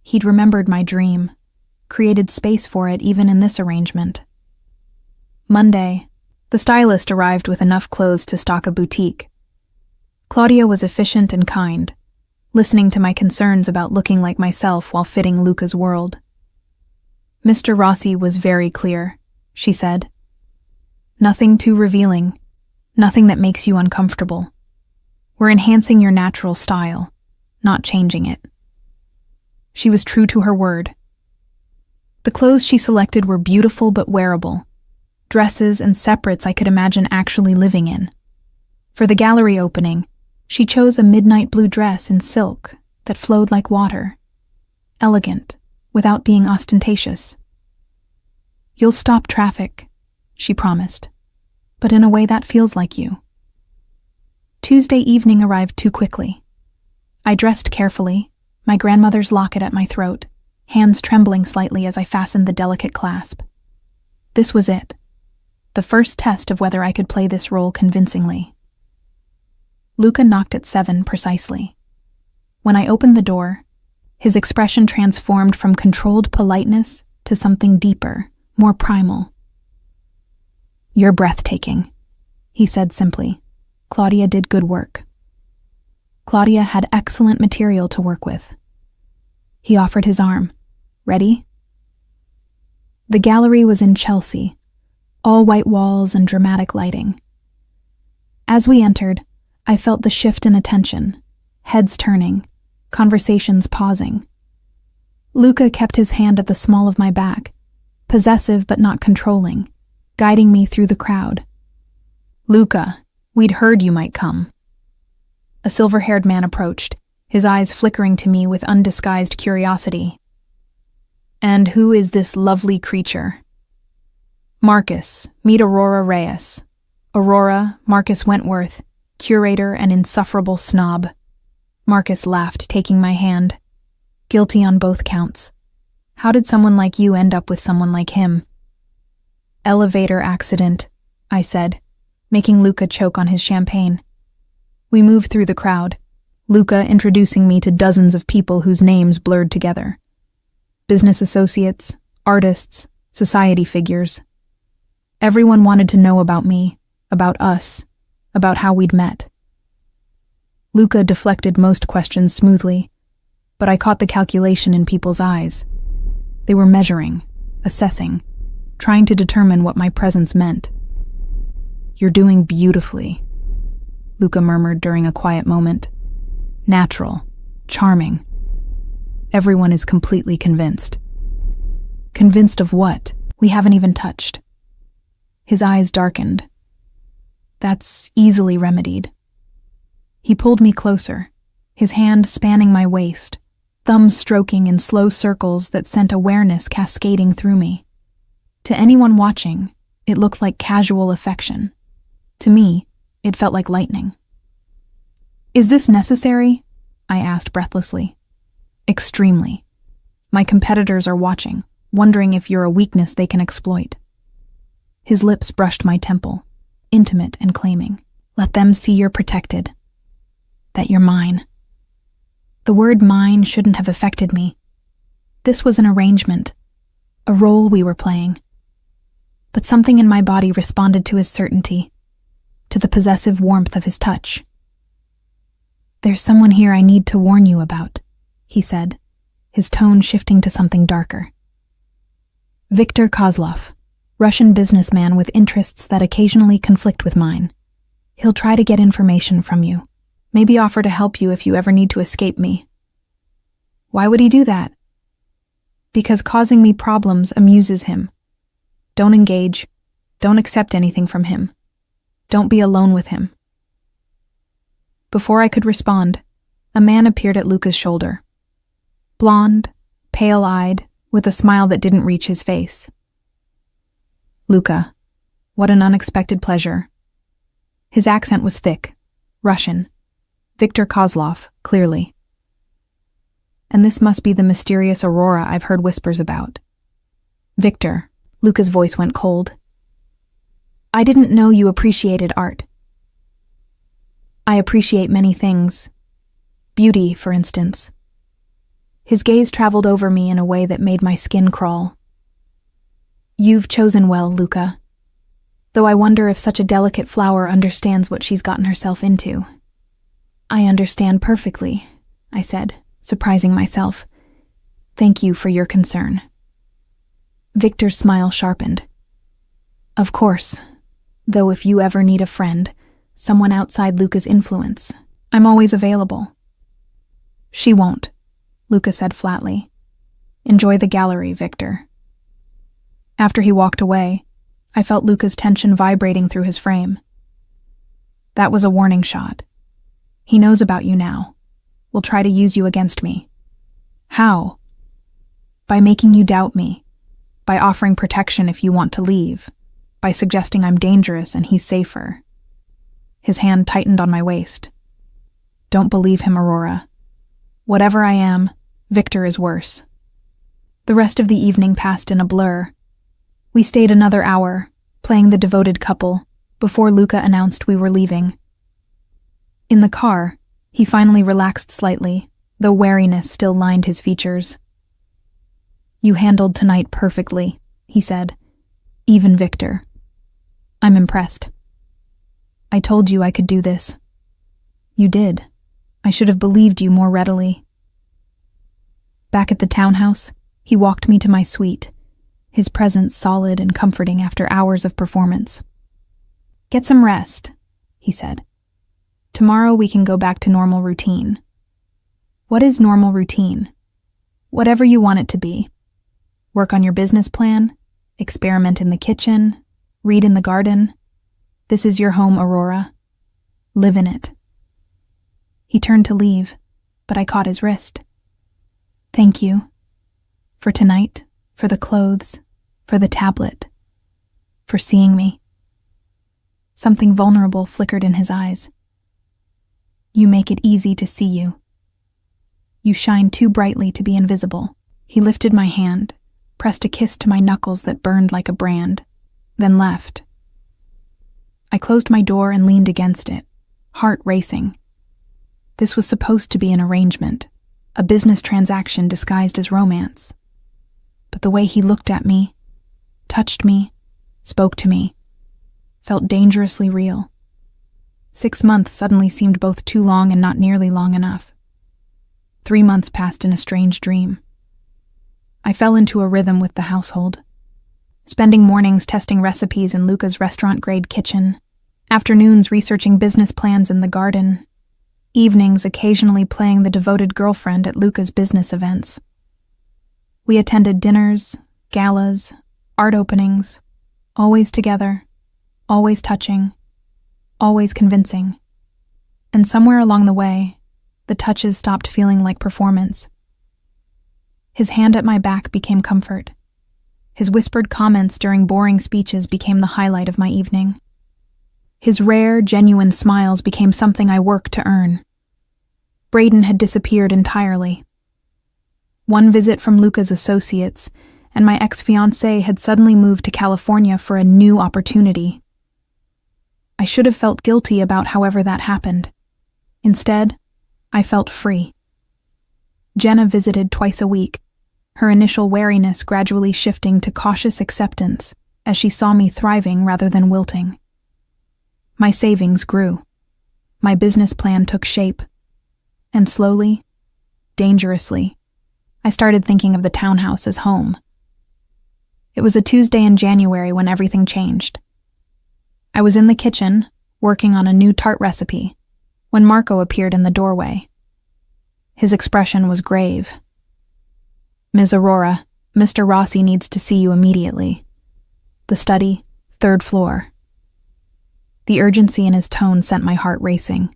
He'd remembered my dream, created space for it even in this arrangement. Monday, the stylist arrived with enough clothes to stock a boutique. Claudia was efficient and kind, listening to my concerns about looking like myself while fitting Luca's world. Mr. Rossi was very clear, she said. Nothing too revealing, nothing that makes you uncomfortable. We're enhancing your natural style, not changing it. She was true to her word. The clothes she selected were beautiful but wearable, dresses and separates I could imagine actually living in. For the gallery opening, she chose a midnight blue dress in silk that flowed like water, elegant, without being ostentatious. You'll stop traffic, she promised, but in a way that feels like you. Tuesday evening arrived too quickly. I dressed carefully, my grandmother's locket at my throat, hands trembling slightly as I fastened the delicate clasp. This was it, the first test of whether I could play this role convincingly. Luca knocked at 7 precisely. When I opened the door, his expression transformed from controlled politeness to something deeper, more primal. You're breathtaking, he said simply. Claudia did good work. Claudia had excellent material to work with. He offered his arm. Ready? The gallery was in Chelsea, all white walls and dramatic lighting. As we entered, I felt the shift in attention, heads turning, conversations pausing. Luca kept his hand at the small of my back, possessive but not controlling, guiding me through the crowd. Luca, we'd heard you might come. A silver-haired man approached, his eyes flickering to me with undisguised curiosity. And who is this lovely creature? Marcus, meet Aurora Reyes. Aurora, Marcus Wentworth, curator and insufferable snob. Marcus laughed, taking my hand. Guilty on both counts. How did someone like you end up with someone like him? Elevator accident, I said, making Luca choke on his champagne. We moved through the crowd, Luca introducing me to dozens of people whose names blurred together. Business associates, artists, society figures. Everyone wanted to know about me, about us, about how we'd met. Luca deflected most questions smoothly, but I caught the calculation in people's eyes. They were measuring, assessing, trying to determine what my presence meant. You're doing beautifully, Luca murmured during a quiet moment. Natural, charming. Everyone is completely convinced. Convinced of what? We haven't even touched. His eyes darkened. That's easily remedied. He pulled me closer, his hand spanning my waist, thumb stroking in slow circles that sent awareness cascading through me. To anyone watching, it looked like casual affection. To me, it felt like lightning. Is this necessary? I asked breathlessly. Extremely. My competitors are watching, wondering if you're a weakness they can exploit. His lips brushed my temple, intimate and claiming. Let them see you're protected. That you're mine. The word mine shouldn't have affected me. This was an arrangement, a role we were playing. But something in my body responded to his certainty, to the possessive warmth of his touch. There's someone here I need to warn you about, he said, his tone shifting to something darker. Viktor Kozlov, Russian businessman with interests that occasionally conflict with mine. He'll try to get information from you, maybe offer to help you if you ever need to escape me. Why would he do that? Because causing me problems amuses him. Don't engage. Don't accept anything from him. Don't be alone with him. Before I could respond, a man appeared at Luca's shoulder. Blonde, pale-eyed, with a smile that didn't reach his face. Luca, what an unexpected pleasure. His accent was thick, Russian. Viktor Kozlov, clearly. And this must be the mysterious Aurora I've heard whispers about. Viktor, Luca's voice went cold. I didn't know you appreciated art. I appreciate many things. Beauty, for instance. His gaze traveled over me in a way that made my skin crawl. You've chosen well, Luca. Though I wonder if such a delicate flower understands what she's gotten herself into. I understand perfectly, I said, surprising myself. Thank you for your concern. Viktor's smile sharpened. Of course, though if you ever need a friend, someone outside Luca's influence, I'm always available. She won't, Luca said flatly. Enjoy the gallery, Viktor. After he walked away, I felt Luca's tension vibrating through his frame. That was a warning shot. He knows about you now. Will try to use you against me. How? By making you doubt me. By offering protection if you want to leave. By suggesting I'm dangerous and he's safer. His hand tightened on my waist. Don't believe him, Aurora. Whatever I am, Viktor is worse. The rest of the evening passed in a blur. We stayed another hour, playing the devoted couple, before Luca announced we were leaving. In the car, he finally relaxed slightly, though wariness still lined his features. You handled tonight perfectly, he said. Even Viktor. I'm impressed. I told you I could do this. You did. I should have believed you more readily. Back at the townhouse, he walked me to my suite, his presence solid and comforting after hours of performance. Get some rest, he said. Tomorrow we can go back to normal routine. What is normal routine? Whatever you want it to be. Work on your business plan, experiment in the kitchen, read in the garden. This is your home, Aurora. Live in it. He turned to leave, but I caught his wrist. Thank you. For tonight, for the clothes, for the tablet, for seeing me. Something vulnerable flickered in his eyes. You make it easy to see you. You shine too brightly to be invisible. He lifted my hand, pressed a kiss to my knuckles that burned like a brand, then left. I closed my door and leaned against it, heart racing. This was supposed to be an arrangement, a business transaction disguised as romance. But the way he looked at me, touched me, spoke to me, felt dangerously real. 6 months suddenly seemed both too long and not nearly long enough. 3 months passed in a strange dream. I fell into a rhythm with the household, spending mornings testing recipes in Luca's restaurant-grade kitchen, afternoons researching business plans in the garden, evenings occasionally playing the devoted girlfriend at Luca's business events. We attended dinners, galas, art openings, always together, always touching, always convincing. And somewhere along the way, the touches stopped feeling like performance. His hand at my back became comfort. His whispered comments during boring speeches became the highlight of my evening. His rare, genuine smiles became something I worked to earn. Braden had disappeared entirely. One visit from Luca's associates, and my ex-fiancé had suddenly moved to California for a new opportunity. I should have felt guilty about however that happened. Instead, I felt free. Jenna visited twice a week, her initial wariness gradually shifting to cautious acceptance as she saw me thriving rather than wilting. My savings grew. My business plan took shape. And slowly, dangerously, I started thinking of the townhouse as home. It was a Tuesday in January when everything changed. I was in the kitchen, working on a new tart recipe, when Marco appeared in the doorway. His expression was grave. Ms. Aurora, Mr. Rossi needs to see you immediately. The study, 3rd floor. The urgency in his tone sent my heart racing.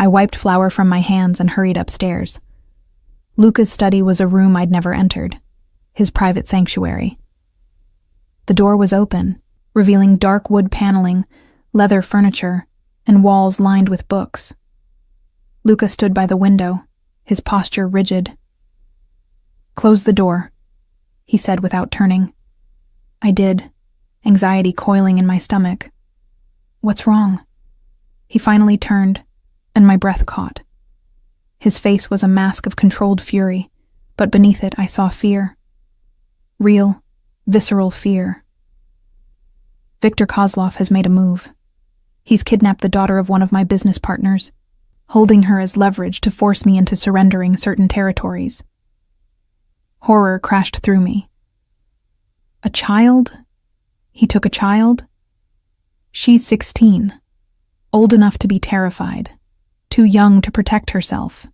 I wiped flour from my hands and hurried upstairs. Luca's study was a room I'd never entered, his private sanctuary. The door was open, revealing dark wood paneling, leather furniture, and walls lined with books. Luca stood by the window, his posture rigid. "Close the door," he said without turning. I did, anxiety coiling in my stomach. "What's wrong?" He finally turned, and my breath caught. His face was a mask of controlled fury, but beneath it I saw fear. Real, visceral fear. Viktor Kozlov has made a move. He's kidnapped the daughter of one of my business partners, holding her as leverage to force me into surrendering certain territories. Horror crashed through me. A child? He took a child? She's 16, old enough to be terrified, too young to protect herself.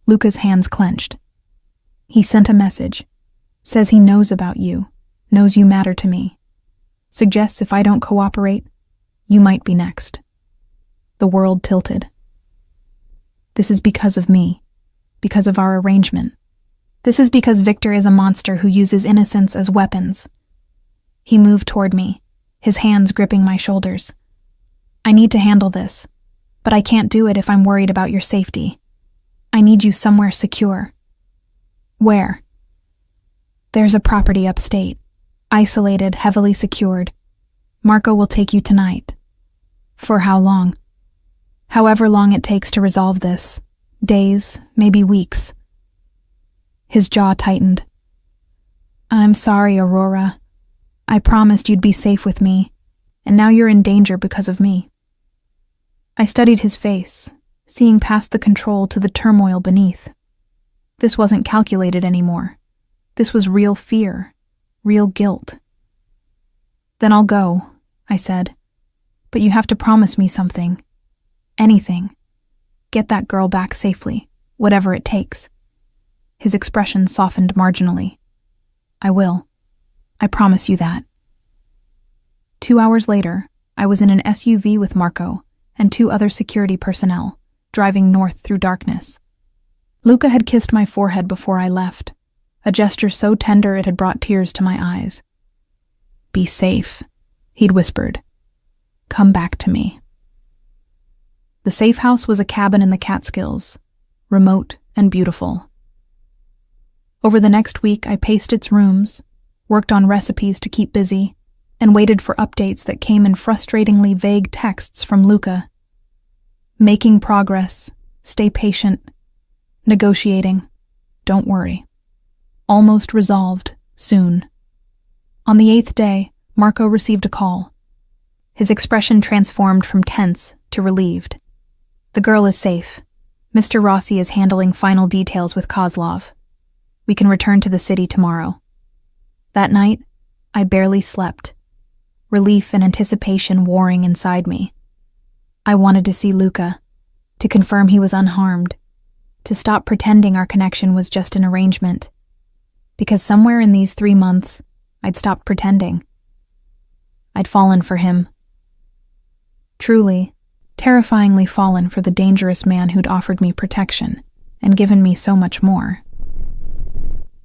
Luca's hands clenched. He sent a message, says he knows about you, knows you matter to me, suggests if I don't cooperate, you might be next. The world tilted. This is because of me, because of our arrangement. This is because Viktor is a monster who uses innocence as weapons. He moved toward me, his hands gripping my shoulders. I need to handle this, but I can't do it if I'm worried about your safety. I need you somewhere secure. Where? There's a property upstate, isolated, heavily secured. Marco will take you tonight. For how long? However long it takes to resolve this. Days, maybe weeks. His jaw tightened. I'm sorry, Aurora. I promised you'd be safe with me, and now you're in danger because of me. I studied his face, seeing past the control to the turmoil beneath. This wasn't calculated anymore. This was real fear, real guilt. Then I'll go, I said. But you have to promise me something. Anything. Get that girl back safely, whatever it takes. His expression softened marginally. I will. I promise you that. 2 hours later, I was in an SUV with Marco and 2 other security personnel, driving north through darkness. Luca had kissed my forehead before I left, a gesture so tender it had brought tears to my eyes. Be safe, he'd whispered. Come back to me. The safe house was a cabin in the Catskills, remote and beautiful. Over the next week, I paced its rooms, worked on recipes to keep busy, and waited for updates that came in frustratingly vague texts from Luca. Making progress, stay patient, negotiating, don't worry. Almost resolved, soon. On the 8th day, Marco received a call. His expression transformed from tense to relieved. The girl is safe. Mr. Rossi is handling final details with Kozlov. We can return to the city tomorrow. That night, I barely slept. Relief and anticipation warring inside me. I wanted to see Luca, to confirm he was unharmed, to stop pretending our connection was just an arrangement. Because somewhere in these 3 months, I'd stopped pretending. I'd fallen for him. Truly, terrifyingly fallen for the dangerous man who'd offered me protection and given me so much more.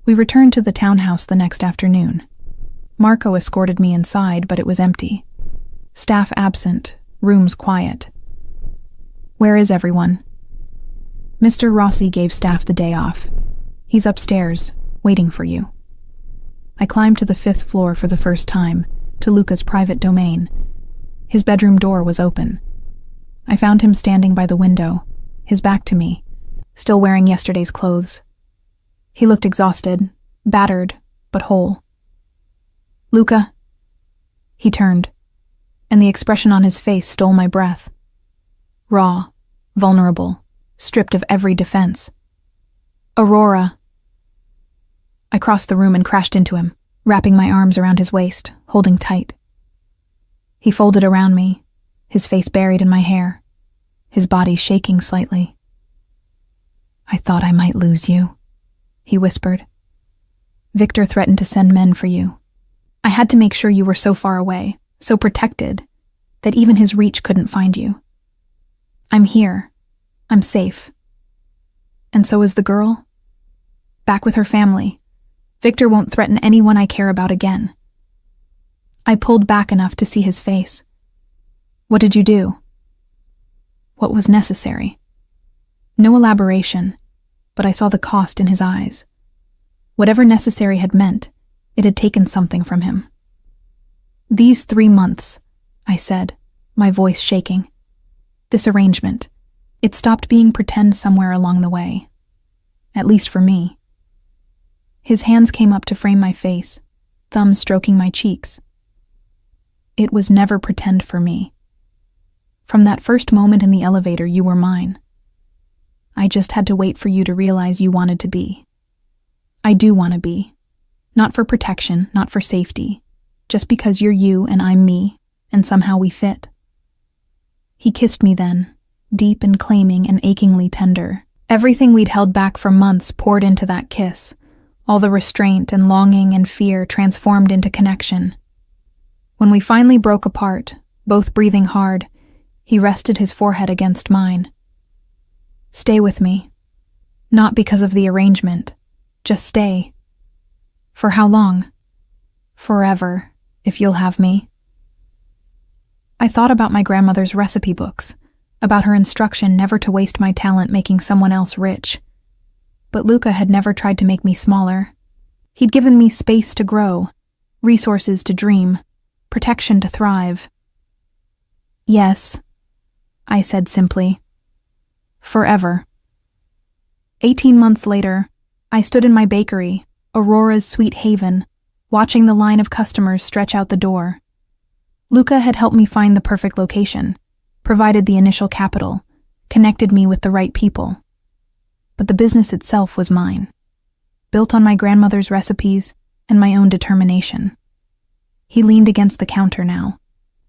We returned to the townhouse the next afternoon. Marco escorted me inside, but it was empty. Staff absent, rooms quiet. Where is everyone? Mr. Rossi gave staff the day off. He's upstairs, waiting for you. I climbed to the 5th floor for the first time, to Luca's private domain. His bedroom door was open. I found him standing by the window, his back to me, still wearing yesterday's clothes. He looked exhausted, battered, but whole. Luca? He turned, and the expression on his face stole my breath. Raw, vulnerable, stripped of every defense. Aurora. I crossed the room and crashed into him, wrapping my arms around his waist, holding tight. He folded around me, his face buried in my hair, his body shaking slightly. I thought I might lose you, he whispered. Viktor threatened to send men for you. I had to make sure you were so far away, so protected, that even his reach couldn't find you. I'm here, I'm safe. And so is the girl. Back with her family. Victor won't threaten anyone I care about again. I pulled back enough to see his face. What did you do? What was necessary? No elaboration, but I saw the cost in his eyes. Whatever necessary had meant, it had taken something from him. These 3 months, I said, my voice shaking. This arrangement, it stopped being pretend somewhere along the way. At least for me. His hands came up to frame my face, thumbs stroking my cheeks. It was never pretend for me. From that first moment in the elevator, you were mine. I just had to wait for you to realize you wanted to be. I do want to be. Not for protection, not for safety. Just because you're you and I'm me, and somehow we fit. He kissed me then, deep and claiming and achingly tender. Everything we'd held back for months poured into that kiss. All the restraint and longing and fear transformed into connection. When we finally broke apart, both breathing hard, he rested his forehead against mine. Stay with me. Not because of the arrangement. Just stay. For how long? Forever, if you'll have me. I thought about my grandmother's recipe books, about her instruction never to waste my talent making someone else rich. But Luca had never tried to make me smaller. He'd given me space to grow, resources to dream, protection to thrive. Yes, I said simply. Forever. 18 months later, I stood in my bakery, Aurora's sweet haven, watching the line of customers stretch out the door. Luca had helped me find the perfect location, provided the initial capital, connected me with the right people. But the business itself was mine, built on my grandmother's recipes and my own determination. He leaned against the counter now,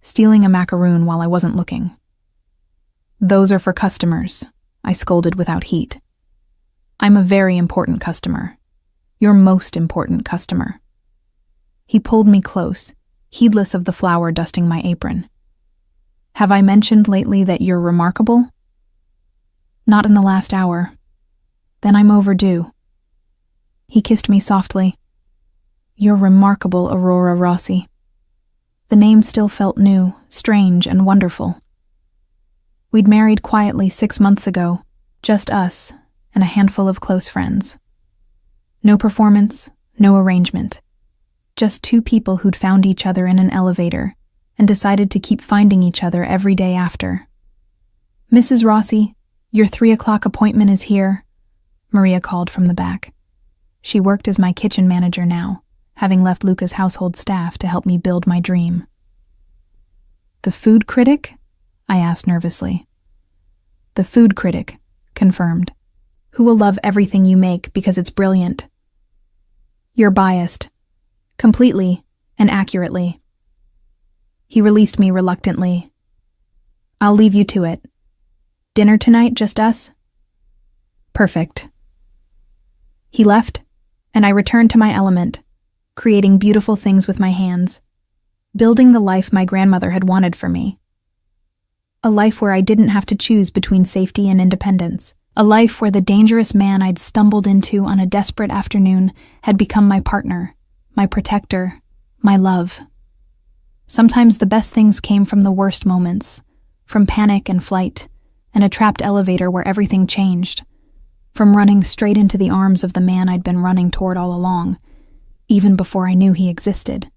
stealing a macaroon while I wasn't looking. Those are for customers, I scolded without heat. I'm a very important customer. Your most important customer. He pulled me close, heedless of the flour dusting my apron. Have I mentioned lately that you're remarkable? Not in the last hour. Then I'm overdue. He kissed me softly. You're remarkable, Aurora Rossi. The name still felt new, strange, and wonderful. We'd married quietly 6 months ago, just us and a handful of close friends. No performance, no arrangement. Just 2 people who'd found each other in an elevator and decided to keep finding each other every day after. Mrs. Rossi, your 3 o'clock appointment is here, Maria called from the back. She worked as my kitchen manager now, having left Luca's household staff to help me build my dream. The food critic? I asked nervously. The food critic, confirmed. Who will love everything you make because it's brilliant. You're biased. Completely and accurately. He released me reluctantly. I'll leave you to it. Dinner tonight, just us? Perfect. He left, and I returned to my element, creating beautiful things with my hands, building the life my grandmother had wanted for me. A life where I didn't have to choose between safety and independence. A life where the dangerous man I'd stumbled into on a desperate afternoon had become my partner, my protector, my love. Sometimes the best things came from the worst moments, from panic and flight, and a trapped elevator where everything changed, from running straight into the arms of the man I'd been running toward all along, even before I knew he existed.